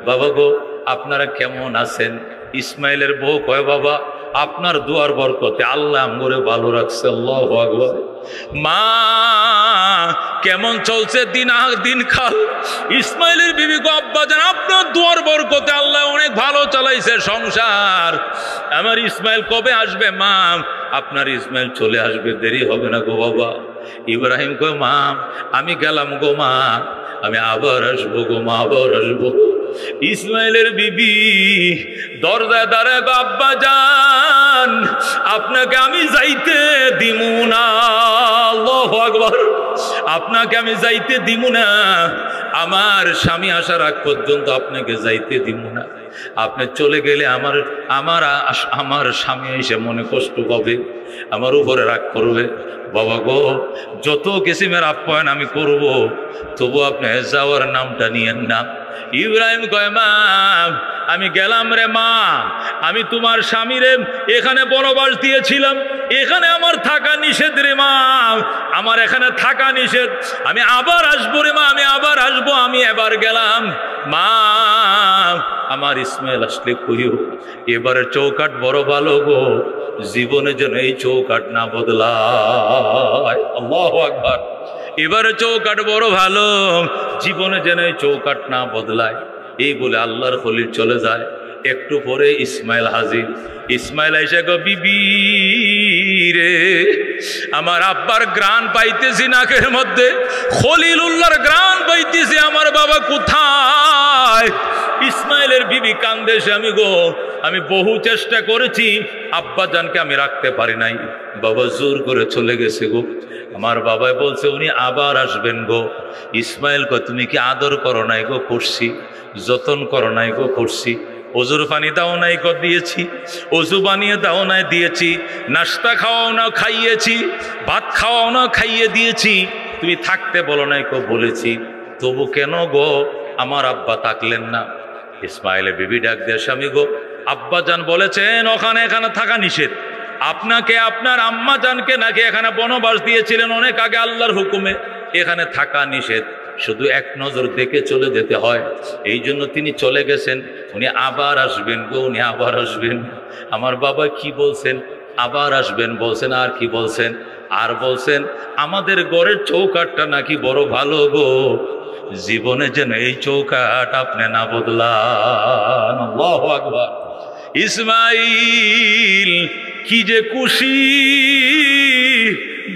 বাবা গো, আপনারা কেমন আছেন? ইসমাইলের বউ কয়, বাবা আপনার দুয়ার বরকতে আল্লাহ আমগরে ভালো রাখছে। আল্লাহু আকবার। মা, কেমন চলছে দিন কাল? ইসমাইলের বিবি গো, আব্বা জান আপনার দুয়ার বরকতে আল্লাহ অনেক ভালো চালাইছে সংসার। আমার ইসমাইল কবে আসবে? মা, আপনার ইসমাইল চলে আসবে, দেরি হবে না গো বাবা। ইব্রাহিম কয়, মা আমি গেলাম গো মা, আমি আবার আসবো গো মা, আবার আসবো। ইসমাইলের বিবি দরজায় দাঁড়ায়, আব্বা জান আপনাকে আমি যাইতে দিমু না। আল্লাহু আকবার। আপনাকে আমি যাইতে দিমু না, আমার স্বামী আসার আগ পর্যন্ত আপনাকে যাইতে দিমু না। আপনি চলে গেলে আমার স্বামী এসে মনে কষ্ট পাবে, আমার উপরে রাগ করবে। বাবা গো, যত কিসিমের আপ্যায়ন আমি করব, তবু আপনি যাওয়ার নামটা নিয়েন না। ইব্রাহিম কয়, মা আমি গেলাম রে মা, আমি তোমার স্বামীরে এখানে বনবাস দিয়েছিলাম, এখানে আমার থাকা নিষেধ রে মা, আমার এখানে থাকা নিষেধ, আমি আবার আসবো রে মা, আমি আবার আসবো, আমি এবার গেলাম। মা আমার ইসমাইল আসলে কইও, এবারে চৌকাট বড় ভালো গো, জীবনে যেন এই চৌকাট না বদলায়। আল্লাহু আকবার। এবারে চৌকাট বড় ভালো, জীবনে যেন এই চৌকাট না বদলায়। এই বলে আল্লাহর খলিল চলে যায়। একটু পরে ইসমাইল হাজির। ইসমাইল আইসা গো, বিবি রে, আমার আব্বার গ্রাণ পাইতেছি নাকের মধ্যে, খলিলুল্লাহর গ্রাণ পাইতেছি, আমার বাবা কোথায়? ইসমাইলের বিবি কান্দে, আমি গো, আমি বহু চেষ্টা করেছি, আব্বা জানকে আমি রাখতে পারি নাই, বাবা জোর করে চলে গেছে গো। আমার বাবাই বলছে উনি আবার আসবেন গো। ইসমাইল কো, তুমি কি আদর করো নাই গো? করছি। যতন করো নাই গো? করছি। ওজুর পানি দাও নাই কর দিয়েছি, ওজু বানিয়ে দাও নাই দিয়েছি, নাস্তা খাওয়াও না খাইয়েছি, ভাত খাওয়াও না খাইয়ে দিয়েছি, তুমি থাকতে বলো নাই কো বলেছি, তবু কেন গো আমার আব্বা থাকলেন না? ইসমাইলের বিবি ডাক দিয়ে, স্বামী গো, আব্বা জান বলেছেন এখানে থাকা নিষেধ, আপনাকে আপনার আম্মা জানকে নাকি এখানে বনবাস দিয়েছিলেন অনেক আগে আল্লাহর হুকুমে, এখানে থাকা নিষেধ, শুধু এক নজর দেখে চলে যেতে হয়, এই জন্য তিনি চলে গেছেন, উনি আবার আসবেন গো, উনি আবার আসবেন। আমার বাবা কি বলছেন? আবার আসবেন বলছেন, আর কি বলছেন? আর বলছেন আমাদের ঘরের চৌকাঠটা নাকি বড় ভালো গো, জীবনে যেন এই চৌকাঠ আপনি না বদলান। আল্লাহু আকবার। ইসমাইল কি যে খুশি,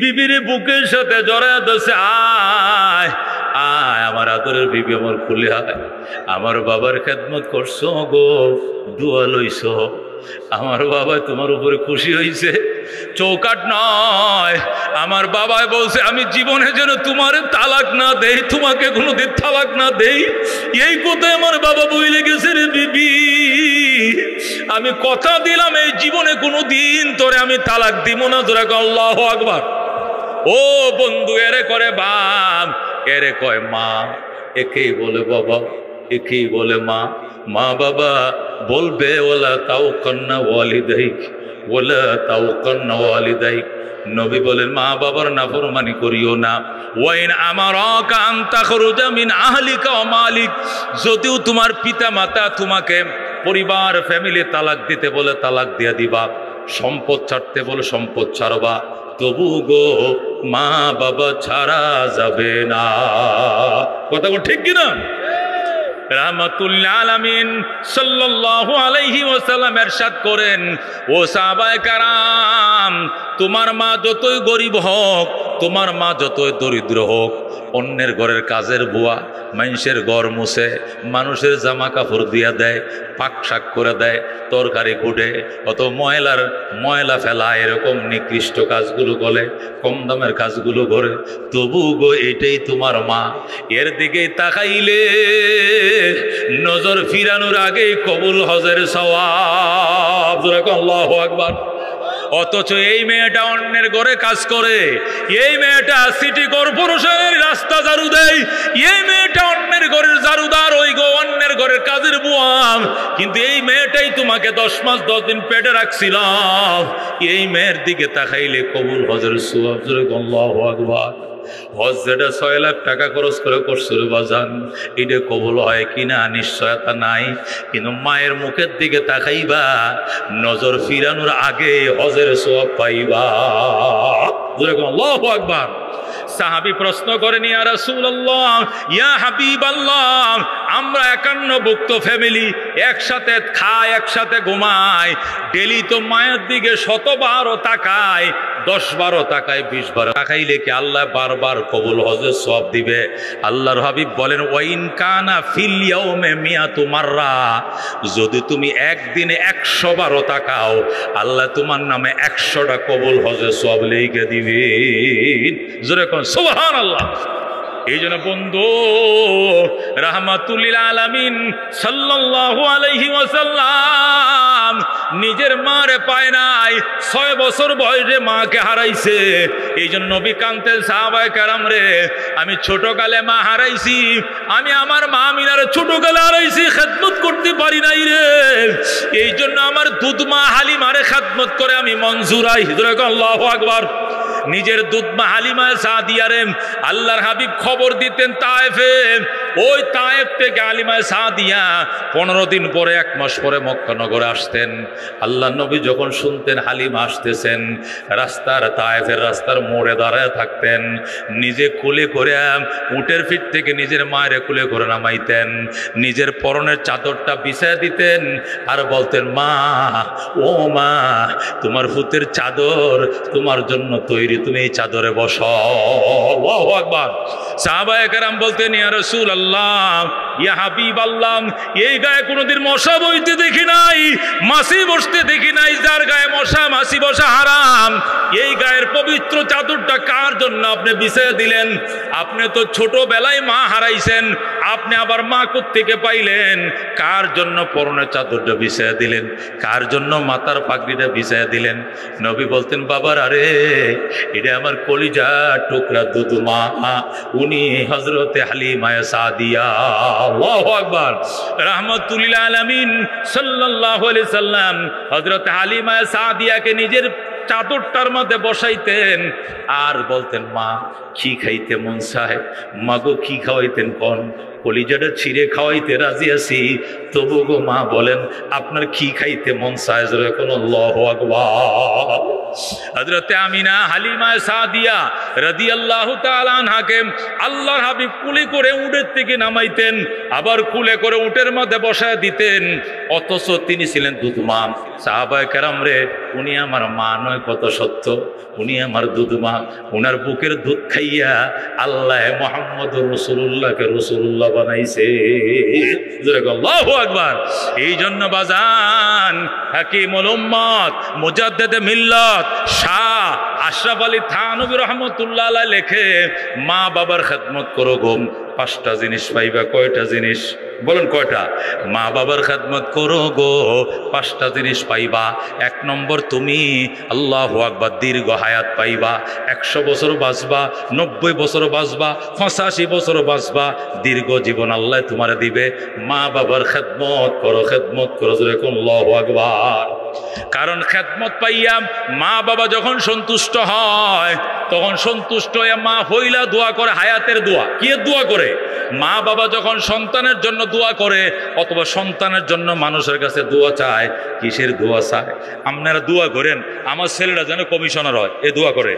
বিবির বুকের সাথে জড়ায় ধরছে, আয় আয় আমার আদরের বিবি, আমার খুলে আয়, আমার বাবার খেদমত করছো গো, দোয়া লইছ, আমার বাবা তোমার উপরে খুশি হয়েছে। চৌকাট নয়, আমার বাবাই বলছে আমি জীবনে যেন তোমার তালাক না দেই, তোমাকে কোনোদিন তালাক না দেই, এই কথায় আমার বাবা বইলে গেছে রে বিবি, আমি কথা দিলাম এই জীবনে কোনোদিন তোরে আমি তালাক দিব না। তোরা আল্লাহু আকবার। ও বন্ধু, এরে করে বাপ, এরে কয় মা, একেই বলে বাবা, একেই বলে মা। মা বাবা বলবে ওলা তাও কন্যা ওয়ালিদাইক, ওলা তাও কন্যা ওয়ালিদাইক। নবী বলেন মা বাবার নাফরমানি করিও না। ওয়াইন আমারাকা আন তাখরুজা মিন আহলিকা ওয়া মালিক, যদিও তোমার পিতা মাতা তোমাকে পরিবার ফ্যামিলি তালাক দিতে বলে তালাক দিয়ে দিবা, সম্পদ ছাড়তে বলে সম্পদ ছাড়বা, তবু গো মা বাবা ছাড়া যাবে না। কথা ঠিক কিনা? রাহমাতুল্লিল আলামিন সাল্লাল্লাহু আলাইহি ওয়াসাল্লাম ইরশাদ করেন, ও সাহাবায়ে কেরাম, তোমার মা যতই গরিব হোক, তোমার মা যতই দরিদ্র হোক, অন্যের ঘরের কাজের বুয়া, মানুষের ঘর মুছে, মানুষের জামা কাপড় দিয়া দেয়, পাক শাক করে দেয়, তরকারি কুটে, অত ময়লা ফেলা, এরকম নিকৃষ্ট কাজগুলো করে, কম দামের কাজগুলো করে, তবু গো এটাই তোমার মা। এর দিকেই তাকাইলে নজর ফিরানোর আগেই কবুল হজের সওয়াব। আল্লাহু আকবার। অথচ এই মেয়েটা অন্যের ঘরে কাজ করে, এই মেয়েটা সিটি কর্পোরেশনের রাস্তা ঝাড়ু দেয়, এই মেয়েটা অন্যের ঘরের ঝাড়ুদার, ওই গো অন্যের ঘরের কাজের বুয়াম, কিন্তু এই মেয়েটাই তোমাকে 10 মাস 10 দিন পেটে রাখছিলাম। এই মেয়ের দিকে তাকাইলে কবুল হজের সওয়াব। আল্লাহু আকবার। হজ যেটা 6 লাখ টাকা খরচ করে করছিল বাজান, এটা কবুল হয় কিনা নিশ্চয়তা নাই, কিন্তু মায়ের মুখের দিকে তাকাইবা, নজর ফিরানোর আগে হজের সওয়াব পাইবা। আল্লাহু আকবার। সাহাবী প্রশ্ন করেন, ইয়া রাসূলুল্লাহ, ইয়া হাবিবাল্লাহ, আমরা 51 ভুক্ত ফ্যামিলি, একসাথে খায়, একসাথে ঘুমায়, ডেলি তো মায়ের দিকে 100 তাকায়, 10-12 তাকায়, 20-12 তাকাইলে কি আল্লাহ বারবার কবুল হজের সওয়াব দিবে? আল্লাহর হাবিব বলেন, ওয়াইন কানা ফিল ইয়াউমে মিয়াতু মাররা, যদি তুমি একদিনে 100 তাকাও, আল্লাহ তোমার নামে 100টা কবুল হজের সওয়াব লিখে দিবেন। জোরে কোন সুবহানাল্লাহ। এই জন্য বন্ধু, রাহমাতুল্লিল আলামিন সাল্লাল্লাহু আলাইহি ওয়াসাল্লাম নিজের মারে পায় নাই, 6 বছর বয়সে মাকে হারাইছে। এই জন্য নবী কান্তেন, সাহাবায়ে কেরাম রে, আমি ছোটকালে মা হারাইছি, আমি আমার মা মিনারে ছোটকালে হারাইছি, খেদমত করতে পারি নাই রে, এই জন্য আমার দুধ মা হালিমারে খেদমত করে আমি মঞ্জুরাই। আল্লাহু আকবার। নিজের দুধ মা হালিমা সাদিয়ারে আল্লাহর হাবিব খবর দিতেন তায়েফে, ওই তায়েফ থেকে হালিমা সাদিয়া 15 দিন পরে, 1 মাস পরে মক্কা নগরে আসতেন। আল্লাহ নবী যখন শুনতেন হালিমা আসতেছেন, রাস্তার তায়েফের রাস্তার মোড়ে দাঁড়ায় থাকতেন, নিজে কুলে করে উটের পিঠ থেকে নিজের মায়ের কুলে করে নামাইতেন, নিজের পরনের চাদরটা বিছায় দিতেন আর বলতেন, মা, ও মা, তোমার ফুতের চাদর তোমার জন্য তৈরি, তুমি এই চাদরে বসো। আল্লাহু আকবার। সাহাবায়ে কেরাম বলতেন, ইয়া রাসূলুল্লাহ, ইয়া হাবিব আল্লাহ, এই গায়ে কোনোদিন মশা বইতে দেখি নাই, মাছি বসতে দেখি নাই, যার গায়ে মশা মাছি বসা হারাম, এই গায়ের পবিত্র চাদরটা কার জন্য আপনি বিছিয়ে দিলেন? আপনি তো ছোটবেলায় মা হারাইছেন, আপনি আবার মা কোত্থেকে পাইলেন? কার জন্য পরনের চাদরটা বিছিয়ে দিলেন? কার জন্য মাথার পাগড়িটা বিছিয়ে দিলেন? নবী বলতেন, বাবার আরে এটা আমার কলিজা টুকরা দুধমা, উনি হযরতে হালিমা সাদিয়া। আল্লাহু আকবার। রাহমাতুল লিল আলামিন সাল্লাল্লাহু আলাইহি সাল্লাম হযরতে হালিমা সাদিয়াকে নিজের চাদরটার মধ্যে বসাইতেন আর বলতেন, মা কি খাইতে মন চায়? মাগো কি খাওয়াইতেন কোন? কলিজাটা ছিঁড়ে খাওয়াইতে রাজি আছি, তবু গো মা বলেন আপনার কি খাইতে মন চায়? জোরে কোন আল্লাহু আকবার। হযরতে আমিনা হালিমা সাদিয়া রাদিয়াল্লাহু তাআলা আনহাকে আল্লাহর হাবিব কুলে করে উটের থেকে নামাইতেন, আবার কুলে করে উটের মধ্যে বসায় দিতেন, অথচ তিনি ছিলেন দুধমা। সাহাবায়ে কেরাম রে, উনি আমার মা নয়, কত সত্য, উনি আমার দুধমা। উনার বুকের দুধ খাইয়া আল্লাহ মুহাম্মদুর রাসূলুল্লাহকে রাসূলুল্লাহ বানাইছে। আল্লাহু আকবার। এই জন্য বাজান হাকিমুল উম্মত মুজাদ্দিদে মিল্লাত শাহ আশরাফ আলী থানভী রহমাতুল্লাহ আলাইহি লেখে, মা বাবার খেদমত করো গো, 5টা জিনিস পাইবা। কয়টা জিনিস বলেন? কয়টা? মা বাবার খেদমত করো গো, 5টা জিনিস পাইবা। 1 নম্বর, তুমি আল্লাহু আকবার দীর্ঘ হায়াত পাইবা, 100 বছর বাঁচবা, 90 বছর বাঁচবা, 85 বছর বাঁচবা, দীর্ঘ জীবন আল্লাহ তোমারে দিবে। মা বাবার খেদমত করো, খেদমত করো, যেরকম আল্লাহু আকবার। কারণ খেদমত পাইয়া মা বাবা যখন সন্তুষ্ট হয়, তখন সন্তুষ্ট হয়ে মা হইলা দোয়া করে, হায়াতের দোয়া। কি দোয়া করে? মা বাবা যখন সন্তানের জন্য দোয়া করে অথবা সন্তানের জন্য মানুষের কাছে দোয়া চায়, কিসের দোয়া চায়? আপনারা দোয়া করেন আমার ছেলেটা যেন কমিশনার হয়, এ দোয়া করে।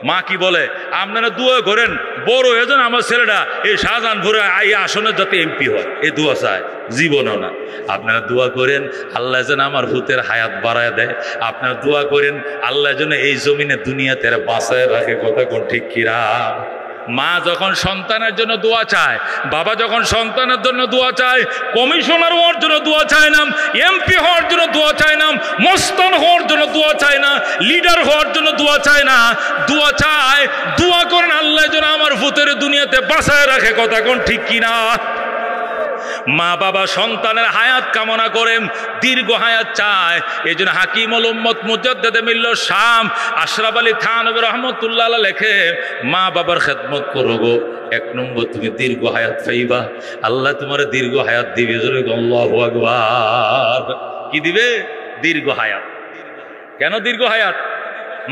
মা কি বলে? আপনারা দোয়া করেন বড় হয়ে যেন আমার ছেলেটা এই শাহজাহানপুরে এই আসনের যাতে এমপি হয়, এ দোয়া চায়। জীবনও না। আপনারা দোয়া করেন আল্লাহ যেন আমার ভূতের হায়াত বাড়ায় দেয়। আপনারা দোয়া করেন আল্লাহ যেন এই জমিনে দুনিয়াতে বাঁচায় রাখে। কথা কোন ঠিক কিরা? মা যখন সন্তানের জন্য দোয়া চায়, বাবা যখন সন্তানের জন্য দোয়া চায়, কমিশনার হওয়ার জন্য দোয়া চায় না, এমপি হওয়ার জন্য দোয়া চায় না, মস্তান হওয়ার জন্য দোয়া চায় না, লিডার হওয়ার জন্য দোয়া চায় না, দোয়া চায়, দোয়া করেন আল্লাহ যেন আমার ভূতের দুনিয়াতে বাঁচায় রাখে। কথা কোন ঠিক কিনা? মা বাবা সন্তানের হায়াত কামনা করেন, দীর্ঘ হায়াত চায়। এই জন্য হাকিমুল উম্মত মুজাদ্দিদে মিল্লাত শাহ আশরাফ আলী থানভী রহমাতুল্লাহ আলাইহি লেখে, মা বাবার খেদমত করো গো, 1 নম্বর তুমি দীর্ঘ হায়াত পাইবা, আল্লাহ তোমার দীর্ঘ হায়াত দিবে। আল্লাহু আকবার। কি দিবে? দীর্ঘ হায়াত। কেন দীর্ঘ হায়াত?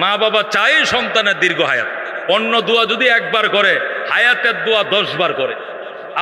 মা বাবা চায় সন্তানের দীর্ঘ হায়াত। অন্য দোয়া যদি 1 বার করে, হায়াতের দোয়া 10 বার করে।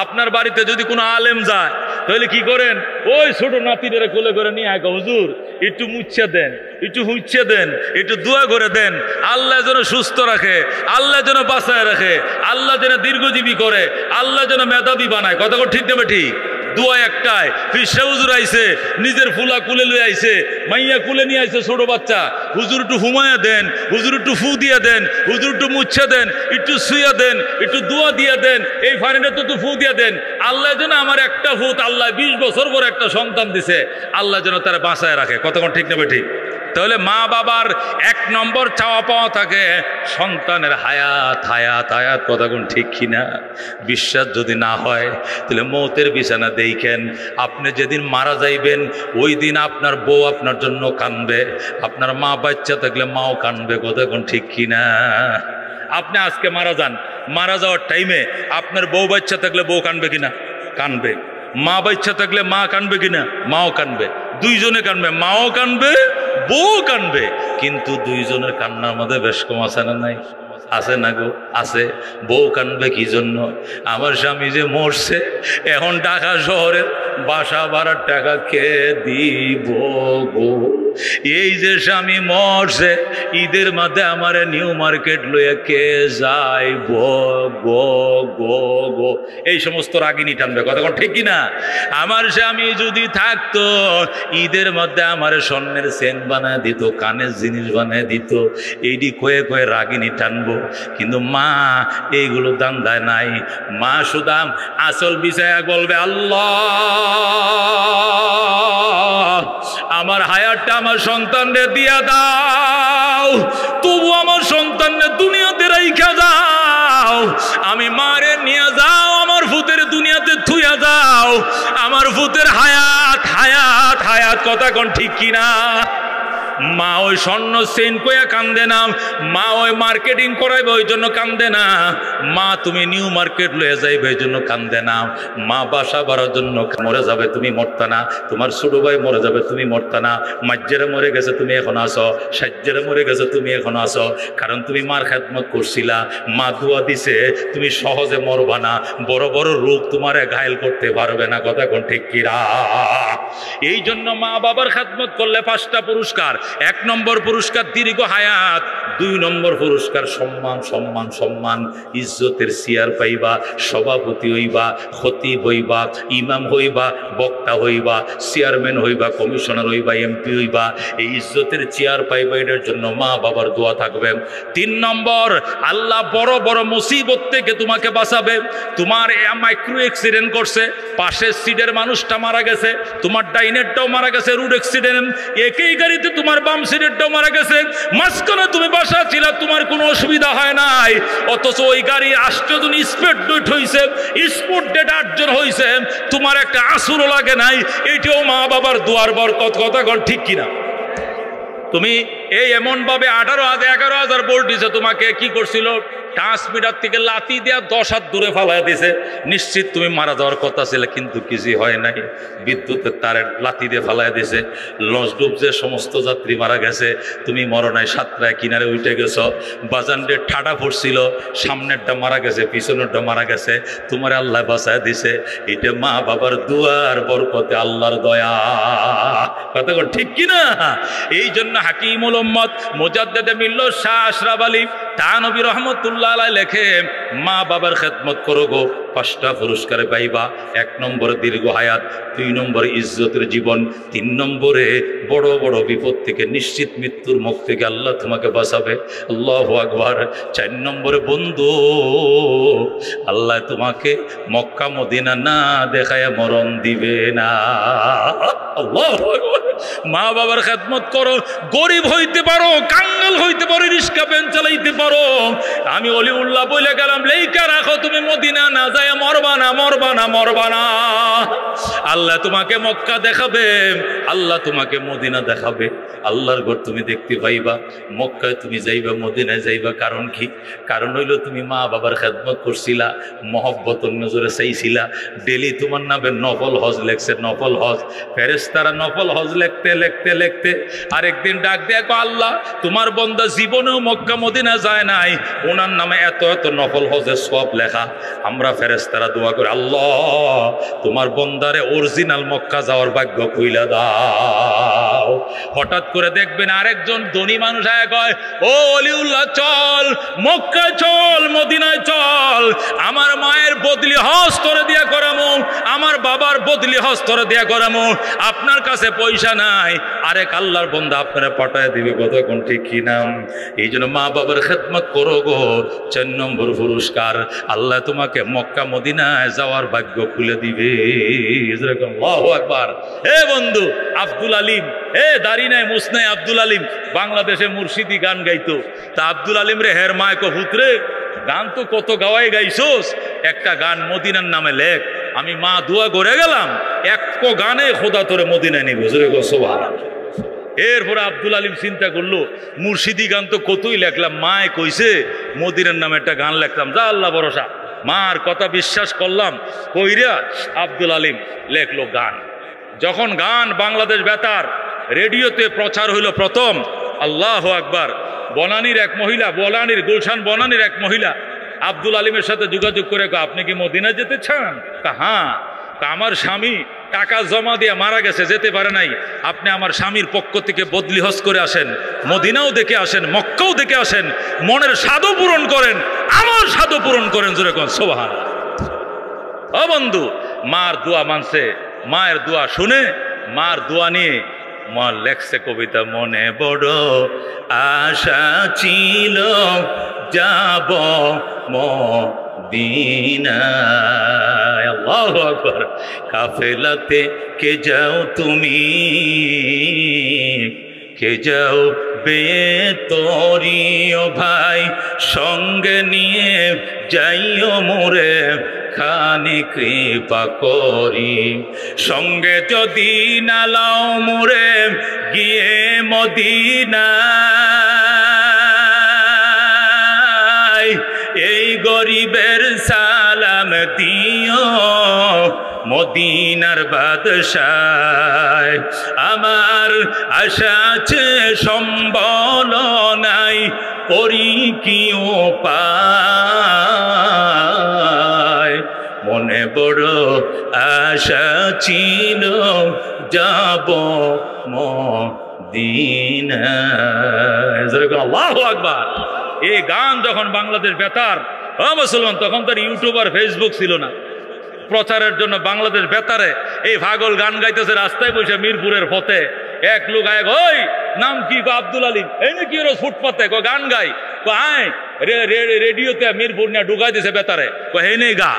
আপনার বাড়িতে যদি কোনো আলেম যায়, তাহলে কি করেন? ওই ছোট নাতিদের কোলে করে নিয়ে আগে, হুজুর একটু মুচ্ছে দেন, একটু হুচ্ছে দেন, একটু দোয়া করে দেন, আল্লাহ যেন সুস্থ রাখে, আল্লাহ যেন বাঁচায় রাখে, আল্লাহ যেন দীর্ঘজীবী করে, আল্লাহ যেন মেধাবী বানায়। কথা ঠিক দেবে? ঠিক। দোয়া একটাই। ফিরসা হুজুর আইছে, নিজের ফুলা কুলে লয়ে আইছে, মাইয়া কুলে নিয়ে আইছে ছোট বাচ্চা, হুজুর একটু হুমায়া দেন, হুজুর একটু ফু দিয়ে দেন, হুজুর একটু মুচ্ছে দেন, একটু শুয়ে দেন, একটু দোয়া দিয়ে দেন, এই ফানিটা তো ফু দিয়ে দেন। আল্লাহ যেন আমার একটা ভূত, আল্লাহ 20 বছর পর একটা সন্তান দিছে, আল্লাহ যেন তারা বাঁচায় রাখে। কতক্ষণ ঠিক নেবে? ঠিক। তাহলে মা বাবার 1 নম্বর চাওয়া পাওয়া থাকে সন্তানের হায়াত, হায়াত, হায়াত। কতক্ষণ ঠিক কিনা? বিশ্বাস যদি না হয় তাহলে মৌতের বিছানা দেখেন। আপনি যেদিন মারা যাইবেন ওই দিন আপনার বউ আপনার জন্য কাঁদবে, আপনার মা বাচ্চা থাকলে মাও কাঁদবে। কতক্ষণ ঠিক কিনা? আপনি আজকে মারা যান, মারা যাওয়ার টাইমে আপনার বউ বাচ্চা থাকলে বউ কাঁদবে কিনা? কাঁদবে। মা বাচ্চা থাকলে মা কাঁদবে কিনা? মাও কাঁদবে। দুইজনে কাঁদবে, মাও কাঁদবে, বউ কাঁদবে। কিন্তু দুইজনের কান্নার মধ্যে বেশ কম আছে না? নাই? আছে না গো? আছে। বউ কাঁদবে কি জন্য? আমার স্বামী যে মরছে, এখন ঢাকা শহরের বাসা ভাড়ার টাকা কে দিব গো? এই যে স্বামী মরছে, ঈদের মাঝে আমার নিউ মার্কেট লইয়া কে যায় গো গো গো গো, এই সমস্ত রাগিনী টানবে। কথা ঠিক কিনা? আমার স্বামী যদি থাকতো, ঈদের মধ্যে আমার স্বর্ণের চেন বানায় দিত, কানের জিনিস বানায় দিত, এইটি কয়ে কয়ে রাগিনী টানবো। কিন্তু মা এইগুলো দান্দায় নাই। মা সুদাম আসল বিষয় বলবে, আল্লাহ আমার হায়াতটা আমার সন্তানদের দিয়া দাও, তবু আমার সন্তানদের দুনিয়াতে রাইখা দাও। আমি মারে নিয়ে যাও, আমার ভূতের দুনিয়াতে থুইয়া যাও, আমার ভূতের হায়াত হায়াত হায়াত। কথা কোন ঠিক কিনা? মা ওই স্বর্ণ সেন কইয়া কান্দে না, মা ওই মার্কেটিং করাইবে ওই জন্য কান্দে না, মা তুমি নিউ মার্কেট লয়ে যাইবে এই জন্য কান্দে না, মা বাসা বাড়ার জন্য মরে যাবে তুমি মরতা না, তোমার ছোট ভাই মরে যাবে তুমি মরতা না, মাজ্জেরা মরে গেছে তুমি এখন আসো, সাজ্জেরা মরে গেছে তুমি এখন আসো, কারণ তুমি মার খেদমত করছিলা, মা দুয়া দিছে তুমি সহজে মরবা না, বড় বড় রোগ তোমারে ঘায়েল করতে পারবে না। কথা কোন ঠিক কিরা? এই জন্য মা বাবার খেদমত করলে 5টা পুরস্কার। 1 নম্বর পুরস্কার দীর্ঘ হায়াত, 2 নম্বর পুরস্কার সম্মান সম্মান সম্মান, ইজ্জতের চেয়ার পাইবা, সভাপতি হইবা, খতিব হইবা, ইমাম হইবা, বক্তা হইবা, চেয়ারম্যান হইবা, কমিশনার হইবা, এমপি হইবা, এই ইজ্জতের চেয়ার পাইবা। এটার জন্য মা বাবার দোয়া থাকবে। 3 নম্বর, আল্লাহ বড় বড় মুসিবত থেকে তোমাকে বাঁচাবে। তোমার মাইক্রো অ্যাক্সিডেন্ট করছে, পাশের সিটের মানুষটা মারা গেছে, তোমার ডাইনেরটাও মারা গেছে রোড অ্যাক্সিডেন্ট, একই গাড়িতে তোমার বাম সিটেরটাও মারা গেছে, মাঝখানে তুমি বাসা ছিল, তোমার কোনো অসুবিধা হয় নাই, অথচ ওই গাড়ি 8 জন স্পিড ডেট হয়েছে, স্পট ডেট 8 জন হয়েছে, তোমার একটা আসুরও লাগে নাই। এইটাও মা বাবার দোয়ার বরকত। কথা ঠিক কিনা? তুমি এই এমন ভাবে 11,000 ভোল্ট দিছে, তোমাকে কি করছিল, ট্রান্সমিটার থেকে লাথি দেওয়া 10 হাত দূরে ফালাই দিছে, নিশ্চিত তুমি মারা যাওয়ার কথা ছিল, কিন্তু কিছু হয় নাই, বিদ্যুতের তারে লাথি দিয়ে ফালাই দিছে, লঞ্চ ডুবছে, সমস্ত যাত্রী মারা গেছে, তুমি মরো নাই, সাতটায় কিনারে উঠে গেছো, বাজানডে ঠাডা পড়ছিল, সামনেরটা মারা গেছে, পিছনেরটা মারা গেছে, তোমার আল্লাহ বাঁচায় দিছে। এটা মা বাবার দুয়ার বরকতে, আল্লাহর দয়া। কথা ঠিক কিনা? এই জন্য হাকিমুল উম্মত মুজাদ্দিদে মিল্লাত শাহ আশরাফ আলী থানভী রহমতুল্লাহ আলাইহি লেখে, মা বাবার খেদমত করো গো, 5টা পুরস্কার পাইবা। 1 নম্বরে দীর্ঘ হায়াত, 2 নম্বরে ইজ্জতের জীবন, 3 নম্বরে বড় বড় বিপদ থেকে নিশ্চিত মৃত্যুর মুখ থেকে আল্লাহ তোমাকে বাঁচাবে। আল্লাহু আকবার। 4 নম্বরে বন্ধু, আল্লাহ তোমাকে মক্কা মদিনা না দেখায় মরণ দিবে না। আল্লাহু আকবার। মা বাবার খেদমত করো, গরিব হইতে পারো, কাঙ্গাল হইতে পারো, রিস্কা ভ্যান চালাইতে পারো, আমি অলিউল্লাহ বলে গেলাম, লেখা রাখো তুমি মদিনা না যায় মরবা না, মরবা না, মরবা না। আল্লাহ তোমাকে মক্কা দেখাবে, আল্লাহ তোমাকে মদিনা দেখাবে, আল্লাহর ঘর তুমি দেখতে পাইবা, মক্কায় তুমি যাইবা, মদিনায় যাইবা। কারণ কি? কারণ হইল তুমি মা বাবার খেদমত করছিলা, মহব্বতর নজরে চাইছিলা, ডেলি তোমার নামে নফল হজ লেখছে, নফল হজ। ফেরেশতারা নফল হজ লিখতে লিখতে লিখতে আরেকদিন ডাক দেখো, আল্লাহ তোমার বন্দা জীবনেও মক্কা মদিনা যায় নাই, ওনার নামে এত এত নফল হজের সব লেখা। আমরা ফেরেশতারা দোয়া করি, আল্লাহ তোমার বন্দারে অরিজিনাল মক্কা যাওয়ার ভাগ্য কইলা দাও। হঠাৎ করে দেখবেন আরেকজন ধনী মানুষ আয়া কয়, ও অলিউল্লাহ চল, মক্কা চল, মদিনায় চল, আমার মায়ের বদলি হজ তোরে দিয়া করামু, আমার বাবার বদলি হজ তোরে দিয়া করামু, আপনার কাছে পয়সা নাই। আরেক আল্লাহর বন্দা আপনারা পাঠায় দিবে। কথা কোন ঠিক কিনা? এই জন্য মা বাবার খেদমত করো গো। 4 নম্বর পুরস্কার, আল্লাহ তোমাকে মক্কা মদিনায় যাওয়ার ভাগ্য খুলে দিবে। আল্লাহু আকবার। হে বন্ধু আব্দুল আলিম, হে দাড়ি নাই মুছ নাই আব্দুল আলিম বাংলাদেশে মুর্শিদি গান গাইতো। তা আব্দুল আলিম রে হের মায় পুত্রে, গান তো কত গাওয়াই গাইছোস, একটা গান মদিনার নামে লেখ। আমি মা দোয়া করে গেলাম, এক গানে খোদা তোরে মদিনায় নিবে। সুবহানাল্লাহ। এরপরে আব্দুল আলিম চিন্তা করলো, মুর্শিদি গান তো কতই লেখলাম, মায় কইছে মদিনার নামে একটা গান লেখলাম, যা আল্লাহ ভরসা। মার কথা বিশ্বাস করলাম, কইরা আব্দুল আলিম লেখলো গান। যখন গান বাংলাদেশ বেতার রেডিওতে প্রচার হইল প্রথম, আল্লাহু আকবার, বনানীর এক মহিলা, বনানীর গুলশান বনানীর এক মহিলা আব্দুল আলিমের সাথে যোগাযোগ করে, আপনি কি মদিনা যেতে চান? হ্যাঁ। আমার স্বামী টাকা জমা দিয়ে মারা গেছে, যেতে পারে নাই, আপনি আমার স্বামীর পক্ষ থেকে বদলি হজ করে আসেন, মদিনাও দেখে আসেন, মক্কাও দেখে আসেন, মনের স্বাদও পূরণ করেন, আমার স্বাদও পূরণ করেন। জোরে কোন সুবহানাল্লাহ। ও বন্ধু, মার দোয়া মানছে, মায়ের দোয়া শুনে, মার দোয়া নিয়ে মা লেখছে কবিতা, মনে বড় আশা ছিল যাব মদিনায়। আল্লাহু আকবার। কাফেলাতে কে যাও তুমি, কে যাও বেতরিও ভাই, সঙ্গে নিয়ে যাইও মোরে খানি কৃপা করি, সঙ্গে যদি না লাও মোরে গিয়ে মদিনায়, এই গরিবের সালাম দিও মদিনার বাদশায়। আমার আশা আছে সম্বল নাই, করি কি উপায়, মনে বড় আশা ছিল যাব মদিনায়। আল্লাহু আকবার। এই গান যখন বাংলাদেশ বেতার, মুসলমান, তখন তার ইউটিউব আর ফেসবুক ছিল না। প্রচারের জন্য বাংলাদেশ বেতারে এই পাগল গান গাইতেছে রাস্তায় বসে মিরপুরের পথে। এক লোক আয়, ওই নাম কি? আব্দুল আলিম। এই নাকি রোজ ফুটপাতে গান গাই, আয় রেডিওতে মিরপুর নিয়ে ঢুকাই দিছে বেতারে, হেনে গা,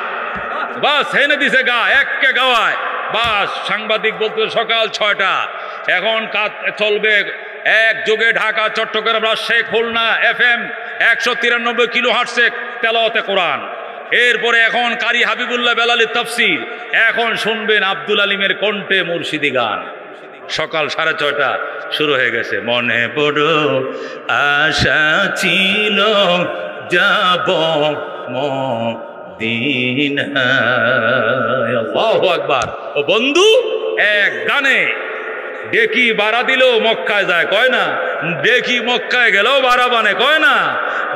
বাস হেনে দিছে গা, এককে গাওয়ায় বাস। সাংবাদিক বলতে সকাল 6টা, এখন চলবে এক যোগে ঢাকা, চট্টগ্রাম, রাজশাহী, খুলনা FM 193 কিলোহার্টজে তেলাওয়াতে কোরআন। এরপরে এখন কারি হাবিবুল্লাহ বেলালের তাফসীর, এখন শুনবেন আব্দুল আলিমের কণ্ঠে মুর্শিদি গান। সকাল 6:30 শুরু হয়ে গেছে। মনে বড় আশা ছিল যাব মদিনায়। আল্লাহু আকবার। ও বন্ধু, এক গানে ডেকি বাড়া দিলেও মক্কায় যায়, কয় না? ডেকি মক্কায় গেলেও বাড়া বানে, কয় না?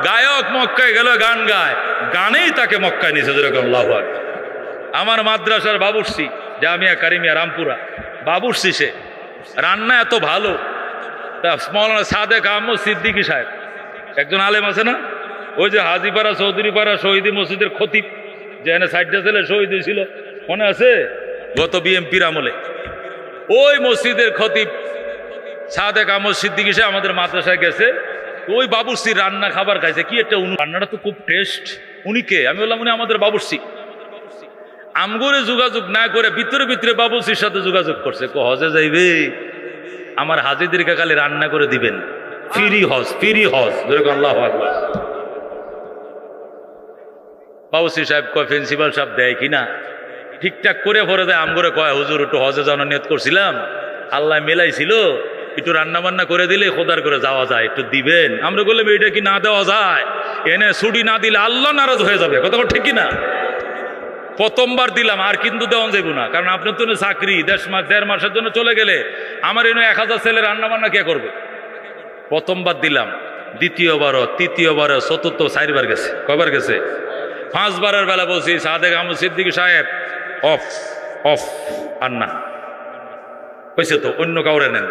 গায়ক মক্কায় গেল গান গায়, গানেই তাকে মক্কায় নিয়েছে। যেরকম আল্লাহু আকবার। আমার মাদ্রাসার বাবুর্চি, জামিয়া কারিমিয়া রামপুরা বাবুর্চি, সে রান্না এত ভালো। তা মৌলানা সাদেক আহমদ সিদ্দিকী সাহেব, একজন আলেম আছে না, ওই যে হাজিপাড়া চৌধুরীপাড়া শহীদি মসজিদের খতিব, যে এনে 60টা ছেলে শহীদ হয়েছিল, মনে আছে? গত বিএমপির আমলে ওই মসজিদের খতিব সাদেক আহমদ সিদ্দিকী সাহেব আমাদের মাদ্রাসায় গেছে। ওই বাবুর্চির রান্না খাবার খাইছে, কি একটা রান্নাটা তো খুব টেস্ট। উনি কে? আমি বললাম উনি আমাদের বাবুর্চি। আমগরে যোগাযোগ না করে ভিতরে ভিতরে বাবুর্চির সাথে যোগাযোগ করছে, হজে যাইবে, আমার হাজিদেরকে খালি রান্না করে দিবেন, ফ্রি হজ, ফ্রি হজ। আল্লাহু আকবার। বাবুর্চি সাহেব কয়, প্রিন্সিপাল সাহেব দেয় কিনা ঠিকঠাক করে পরে দেয়। আমগরে কয়, হুজুর একটু হজে যাওয়ার নিয়ত করছিলাম, আল্লাহ মেলাইছিল, একটু রান্না বান্না করে দিলে খোদার করে যাওয়া যায়, একটু দিবেন। আমরা বললাম এটা কি না দেওয়া যায়? এনে ছুটি না দিলে আল্লাহ নারাজ হয়ে যাবে, কথা ঠিক কিনা? প্রথমবার দিলাম, আর কিন্তু দেওয়া যাইব না, কারণ আপনার তো চাকরি 1.5 মাসের জন্য চলে গেলে আমার এনে 1000 ছেলে রান্না বান্না কে করবে? প্রথমবার দিলাম, দ্বিতীয়বারও, তৃতীয়বারও, চতুর্থ, 4বার গেছে। কয়বার গেছে? 5বারের বেলা বলছি, সাদেক আহমদ সিদ্দিকী সাহেব অফ অফ, আর না কইছে তো অন্য কাউরে নেন।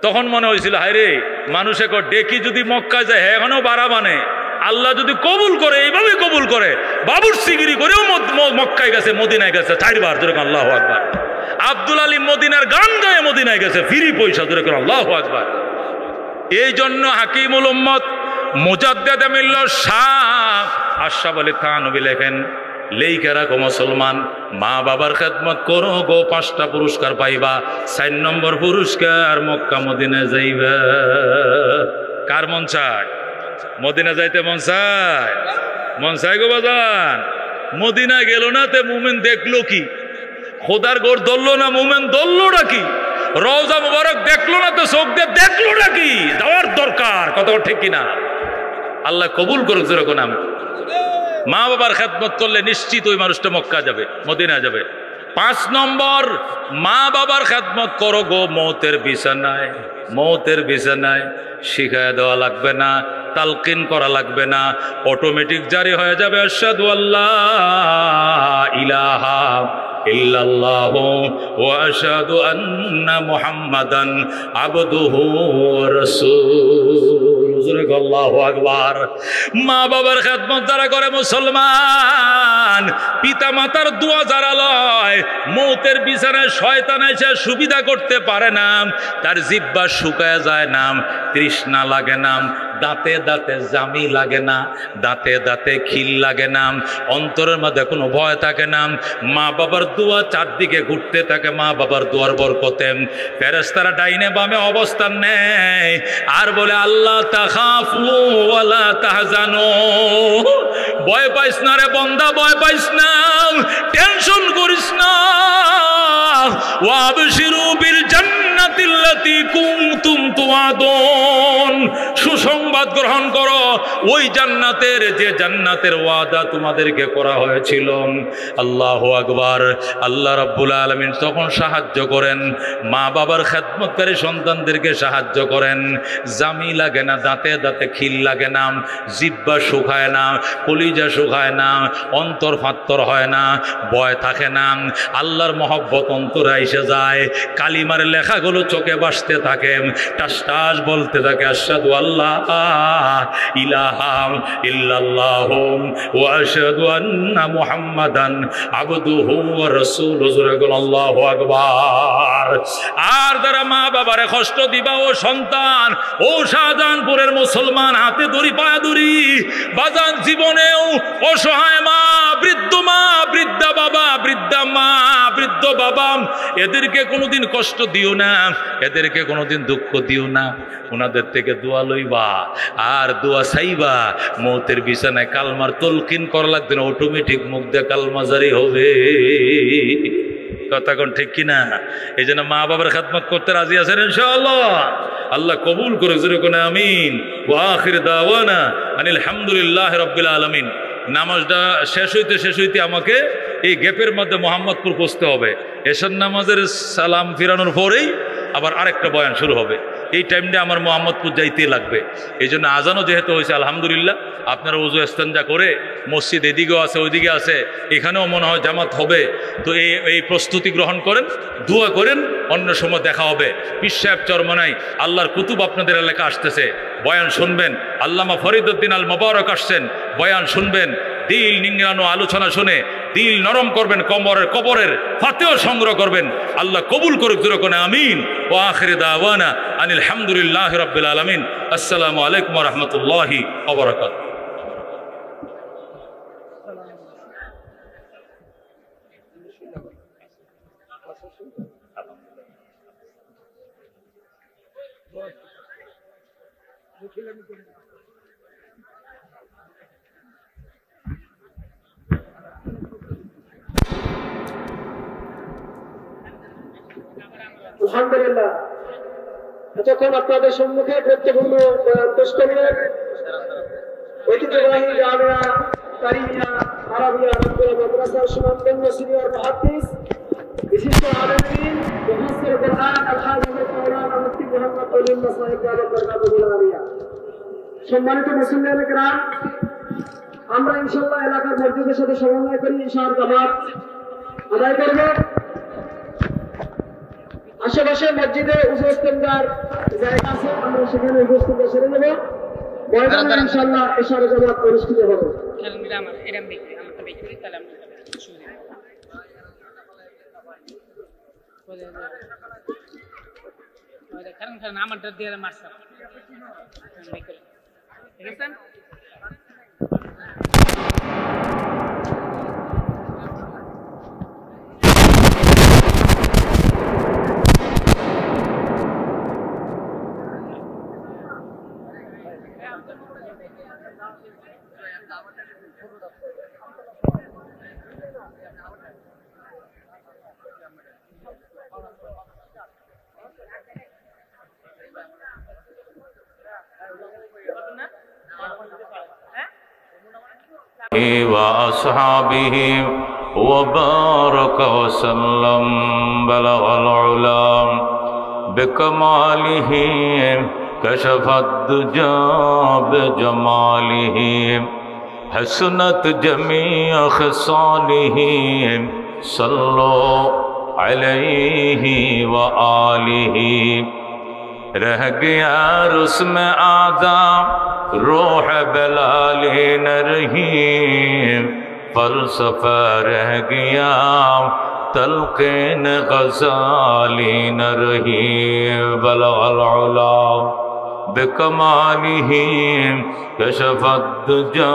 তখন মনে হয়েছিল, হায় রে, মানুষে ডেকি যদি মক্কা যায়, হ্যাঁ এখনো বাড়া মানে আল্লাহ যদি কবুল করে, এইভাবে কবুল করে, বাবুর্চিগিরি করেও মক্কায় গেছে, মদিনায় গেছে 4বার। যেরকম আল্লাহু আকবার। আব্দুল আলিম মদিনার গান গায়ে মদিনায় গেছে, ফ্রি পয়সা। যেরকম আল্লাহু আকবার। এই জন্য হাকিমুল উম্মত মুজাদ্দিদ মিল্লাত শাহ আশরাফ আলী থানভী লেখেন, লেইখা রাখো মুসলমান, মা বাবার খেদমত করো গো, 5টা পুরস্কার পাইবা। 4 নম্বর পুরস্কার, মক্কা মদিনা যাইবা। কার মন চায়? মদিনা যাইতে মন চায়? মন চায় গো বাজান। মদিনা গেল না তে মুমিন দেখলো কি? খোদার ঘর ধরলো না, মুমিন ধরলোটা কি? রওজা মুবারক দেখলো না তো চোখ দিয়ে দেখলোটা কি? যাওয়ার দরকার, কথা ঠিক কিনা? আল্লাহ কবুল করুক। যেরকম আমি মা বাবার খেদমত করলে নিশ্চিত ওই মানুষটা মক্কা যাবে, মদিনা যাবে। 5 নম্বর, মা বাবার খেদমত করো গো মৌতের বিছানায়। মৌতের বিছানায় শিখায় দেওয়া লাগবে না, তালকিন করা লাগবে না, অটোমেটিক জারি হয়ে যাবে আশহাদু আল্লা ইলাহা ইল্লাল্লাহু ওয়া আশহাদু আন্না মুহাম্মাদান আবদুহু ওয়া রাসূলুহু। আল্লাহু আকবার। মা বাবার খেদমত যারা করে মুসলমান, পিতা মাতার দোয়া যারা লয়, মৌতের বিছানায় শয়তান এসে সুবিধা করতে পারে না, তার জিহ্বা শুকায় যায় না, তৃষ্ণা লাগে না, দাঁতে দাঁতে জামি লাগে না, দাঁতে দাঁতে খিল লাগে না, অন্তরের মধ্যে কোনো ভয় থাকে না। মা বাবার দোয়া চারদিকে ঘুরতে থাকে, মা বাবার দোয়ার বরকতে ফেরেশতারা ডাইনে বামে অবস্থান নেয় আর বলে আল্লাহ তাখাফু ওয়ালা তাহজানু, ভয় পাইস না রে বান্দা, ভয় পাইস না, টেনশন করিস না, ওয়াবশিরু বিল জান্নাতিল্লাতী কুনতুম তুআদুন, সুসংবাদ গ্রহণ করো ওই জান্নাতের, যে জান্নাতের ওয়াদা তোমাদেরকে করা হয়েছিল। আল্লাহু আকবার। আল্লাহ রাব্বুল আলামিন তখন সাহায্য করেন, মা বাবার খেদমতকারী সন্তানদেরকে সাহায্য করেন। জামি লাগে না, দাঁতে দাঁতে খিল লাগে না, জিহ্বা শুকায় না, কলিজা শুকায় না, অন্তর ফাত্তর হয় না, ভয় থাকে না, আল্লাহর মহব্বত অন্তরে এসে যায়, কালিমার লেখাগুলো চোখে ভাসতে থাকে, টাস টাস বলতে থাকে আশহাদু আল্লাহ ইলাহা ইল্লাল্লাহু ওয়া আশহাদু আন্না মুহাম্মাদান আবদুহু ওয়া রাসূলুহু। আল্লাহু আকবার। আর যারা মা বাবারে কষ্ট দিবা ও সন্তান, ও শাহজাহানপুরের মুসলমান, হাতে দড়ি পায়ে দড়ি, বাজান জীবনেও অসহায় মা, বৃদ্ধ মা, বৃদ্ধা বাবা, বৃদ্ধা মা, বৃদ্ধ বাবা, এদেরকে কোনোদিন কষ্ট দিও না, এদেরকে কোনোদিন দুঃখ দিও না, ওনাদের থেকে দোয়া লইবা আর দোয়া চাইবা। মৌতের বিছানায় কালমার তলকিন করা লাগবে না, অটোমেটিক মুখ দিয়ে কালমা জারি হবে। কথা কোন ঠিক কিনা? এই জন্য মা বাবার খেদমত করতে রাজি আছেন ইনশাআল্লাহ? আল্লাহ কবুল করে যেরকম আমিন। ওয়া আখির দাওয়ানা আনিল হামদুলিল্লাহি রাব্বিল আলামিন। নামাজটা শেষ হইতে আমাকে এই গ্যাপের মধ্যে মোহাম্মদপুর পৌঁছতে হবে। এশার নামাজের সালাম ফিরানোর পরেই আবার আরেকটা বয়ান শুরু হবে। এই টাইমটা আমার মোহাম্মদপুর যাইতে লাগবে। এই জন্য আজানও যেহেতু হয়েছে আলহামদুলিল্লাহ, আপনারা ওযু ইস্তেঞ্জা করে, মসজিদ এদিকেও আছে ওইদিকে আছে, এখানেও মনে হয় জামাত হবে, তো এই প্রস্তুতি গ্রহণ করেন, দোয়া করেন, অন্য সময় দেখা হবে। পীর সাহেব চরমনাই আল্লাহর কুতুব আপনাদের এলাকা আসতেছে, বয়ান শুনবেন। আল্লামা ফরিদউদ্দিন আল মোবারক আসছেন, বয়ান শুনবেন, দিল নিংড়ানো আলোচনা শুনে দিল নরম করবেন, কবরের ফাতেহা সংগ্রহ করবেন। আল্লাহ কবুল করুক যেরকম আমিন। ওয়া আখির দাওয়ানা আনিল হামদুলিল্লাহি রাব্বিল আলামিন। আসসালামু আলাইকুম ওয়া রাহমাতুল্লাহি ওয়া বারাকাতুহু। আলহামদুলিল্লাহ, এতক্ষণ আপনাদের সম্মুখে গুরুত্বপূর্ণ পেশ করলেন ঐতিহ্যবাহী জামিয়া কারিমিয়া আরাবিয়া রব্বুল মাদ্রাসার সুনামধন্য সিনিয়র মুহাদ্দিস, বিশিষ্ট আলেম, মুফাসসির কুরআন আল-হাফিজ মাওলানা মুফতি মুহাম্মদ ওলিউল্লাহ সাহেব দাওয়াত বরকাতুহুল আলিয়া। সম্মানিত মুসলিম কিরাম, আমরা ইনশাআল্লাহ এলাকার মসজিদের সাথে সমন্বয় করে ইশার জামাত আদায় করব। আশেপাশে মসজিদে উযু ইস্তেঞ্জার জায়গা আছে, আমরা সেখানে উপস্থিত সেরে নেব। ময়দানে ইনশাআল্লাহ ইশার জামাত অনুষ্ঠিত হবে। আমারটা দিয়ে মারছে ঠিক আছে। وأصحابه وبارك وسلم بلغ العلا بكماله كشف الدجى بجماله حسنت جميع خصاله सल्लो अलैहि व आलिहि। रह गया रुस्म आदम रूह बलाली न रही, फलसफा रह गया तलक़ीन ग़ज़ाली न रही। बलग़ल उला बिकमालिही कशफ़त दुजा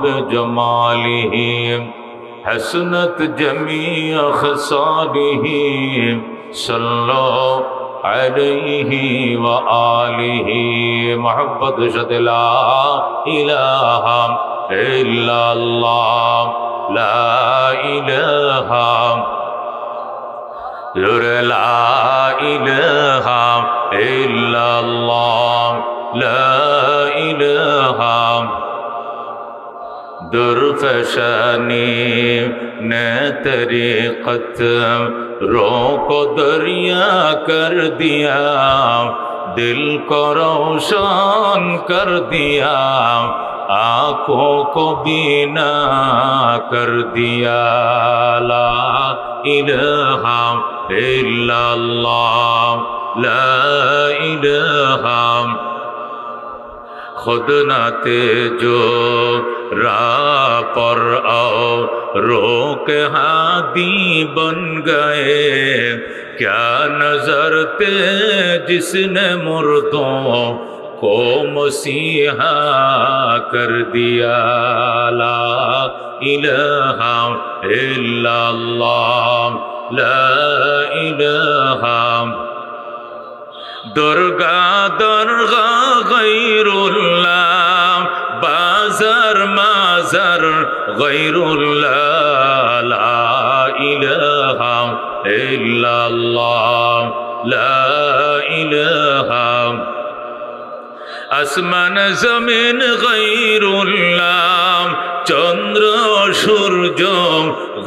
बिजमालिही, हसनत जमीअ ख़सालिही सल्लो अलैहि व आलिहि। मोहब्बत शद ला इलाहा इल्लल्लाह, ला इलाहा ला इलाहा इल्लल्लाह, ला इलाहा। दुर्फशानी ने तरीक़त रोको दरिया कर दिया, दिल को रोशन कर दिया, आँखों को बीना कर दिया। ला इलाहा इल्लल्लाह, ला इलाहा। खुद नाते जो राह पर आओ रोक हादी बन गए, क्या नजर थे जिसने मुर्दों को मसीहा कर दिया। ला इलाहा इल्लल्लाह, ला इलाहा। दुर्गा दरगा गैरुल्लाह, बाज़ार माज़ार गैरुल्लाह, ला इलाहा इल्लल्लाह, ला इलाहा। आसमान ज़मीन गैरुल्लाह, चंद्र सूरज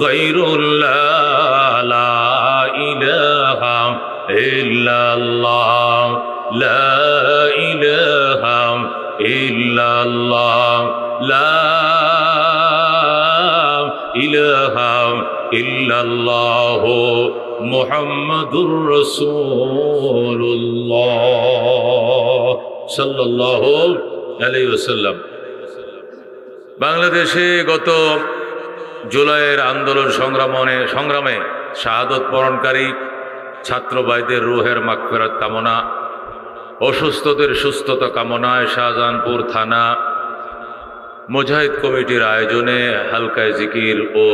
गैरुल्लाह, ला इलाहा इल्लल्लाह, ला इलाहा इल्लल्लाह, ला इलाहा इल्लल्लाह मुहम्मदुर रसूलुल्लाह সাল্লাল্লাহু আলাইহি ওয়াসাল্লাম। বাংলাদেশে গত জুলাইয়ের আন্দোলন সংগ্রামে শাহাদত বরণকারী ছাত্র ভাইদের রুহের মাগফিরাত কামনা, অসুস্থদের সুস্থতা কামনায় শাহজাহানপুর থানা মুজাহিদ কমিটির আয়োজনে হালকায় জিকির ও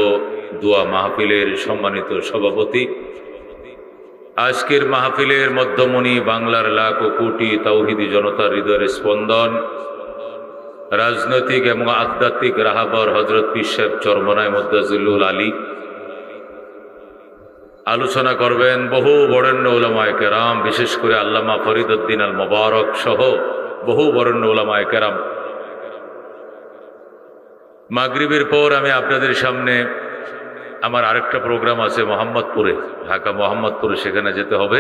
দোয়া মাহফিলের সম্মানিত সভাপতি, আজকের মাহফিলের মধ্যমণি, বাংলার লাখ ও কোটি তাওহীদি জনতার হৃদয়ের স্পন্দন, রাজনৈতিক এবং আধ্যাত্মিক রাহাবর হযরত পীর সাহেব চরমনায় মুদ্দাজিলুল আলী। আলোচনা করবেন বহু বরেণ্য উলামায়ে কেরাম, বিশেষ করে আল্লামা ফরিদ উদ্দিন আল মুবারক সহ বহু বরেণ্য উলামায়ে কেরাম। মাগরিবের পর আমি আপনাদের সামনে আমার আরেকটা প্রোগ্রাম আছে মোহাম্মদপুরে, ঢাকা মোহাম্মদপুরে, সেখানে যেতে হবে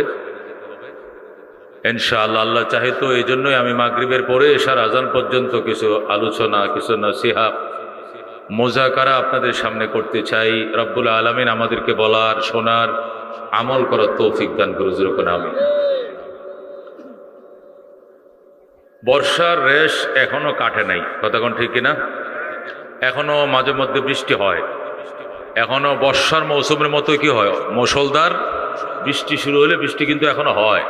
ইনশাআল্লাহ। আল্লাহ চাহে তো এই জন্যই আমি মাগরিবের পরে এশার আজান পর্যন্ত কিছু আলোচনা, কিছু নসিহত, মুযাকারা আপনাদের সামনে করতে চাই। রব্বুল আলামিন আমাদেরকে বলার, শোনার, আমল করার তৌফিক দান করে যখন আমি। বর্ষার রেশ এখনো কাটে নাই, কথা কোন ঠিক কিনা? এখনো মাঝে মধ্যে বৃষ্টি হয়, এখনো বর্ষার মৌসুমের মতো কি হয়, মুষলধার বৃষ্টি শুরু হলে বৃষ্টি কিন্তু এখনো হয়।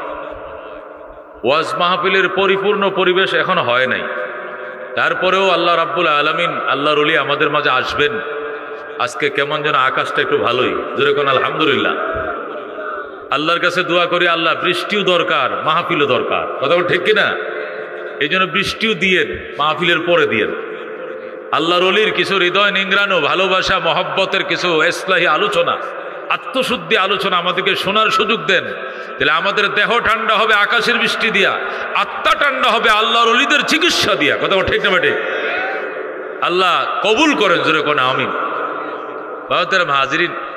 ওয়াজ মাহফিলের পরিপূর্ণ পরিবেশ এখনো হয় নাই, তারপরেও আল্লাহ রাব্বুল আলামিন, আল্লাহর ওলি আমাদের মাঝে আসবেন। আজকে কেমন যেন আকাশটা একটু ভালোই, জোরে কোন আলহামদুলিল্লাহ। আল্লাহর কাছে দোয়া করি, আল্লাহ বৃষ্টিও দরকার, মাহফিলও দরকার, কথা ঠিক কিনা? এই জন্য বৃষ্টিও দিয়েন, মাহফিলের পরে দিয়েন। আল্লাহর ওলির কিছু হৃদয় নিংড়ানো, ভালোবাসা, মহব্বতের কিছু ইসলাহি আলোচনা, আত্মশুদ্ধি আলোচনা আমাদেরকে শোনার সুযোগ দেন, তাহলে আমাদের দেহ ঠান্ডা হবে আকাশের বৃষ্টি দিয়া, আত্মা ঠান্ডা হবে আল্লাহর ওলিদের চিকিৎসা দিয়া, কথা ঠিক না বেটে? আল্লাহ কবুল করেন, জোরে কোন আমিন। হাজিরিন,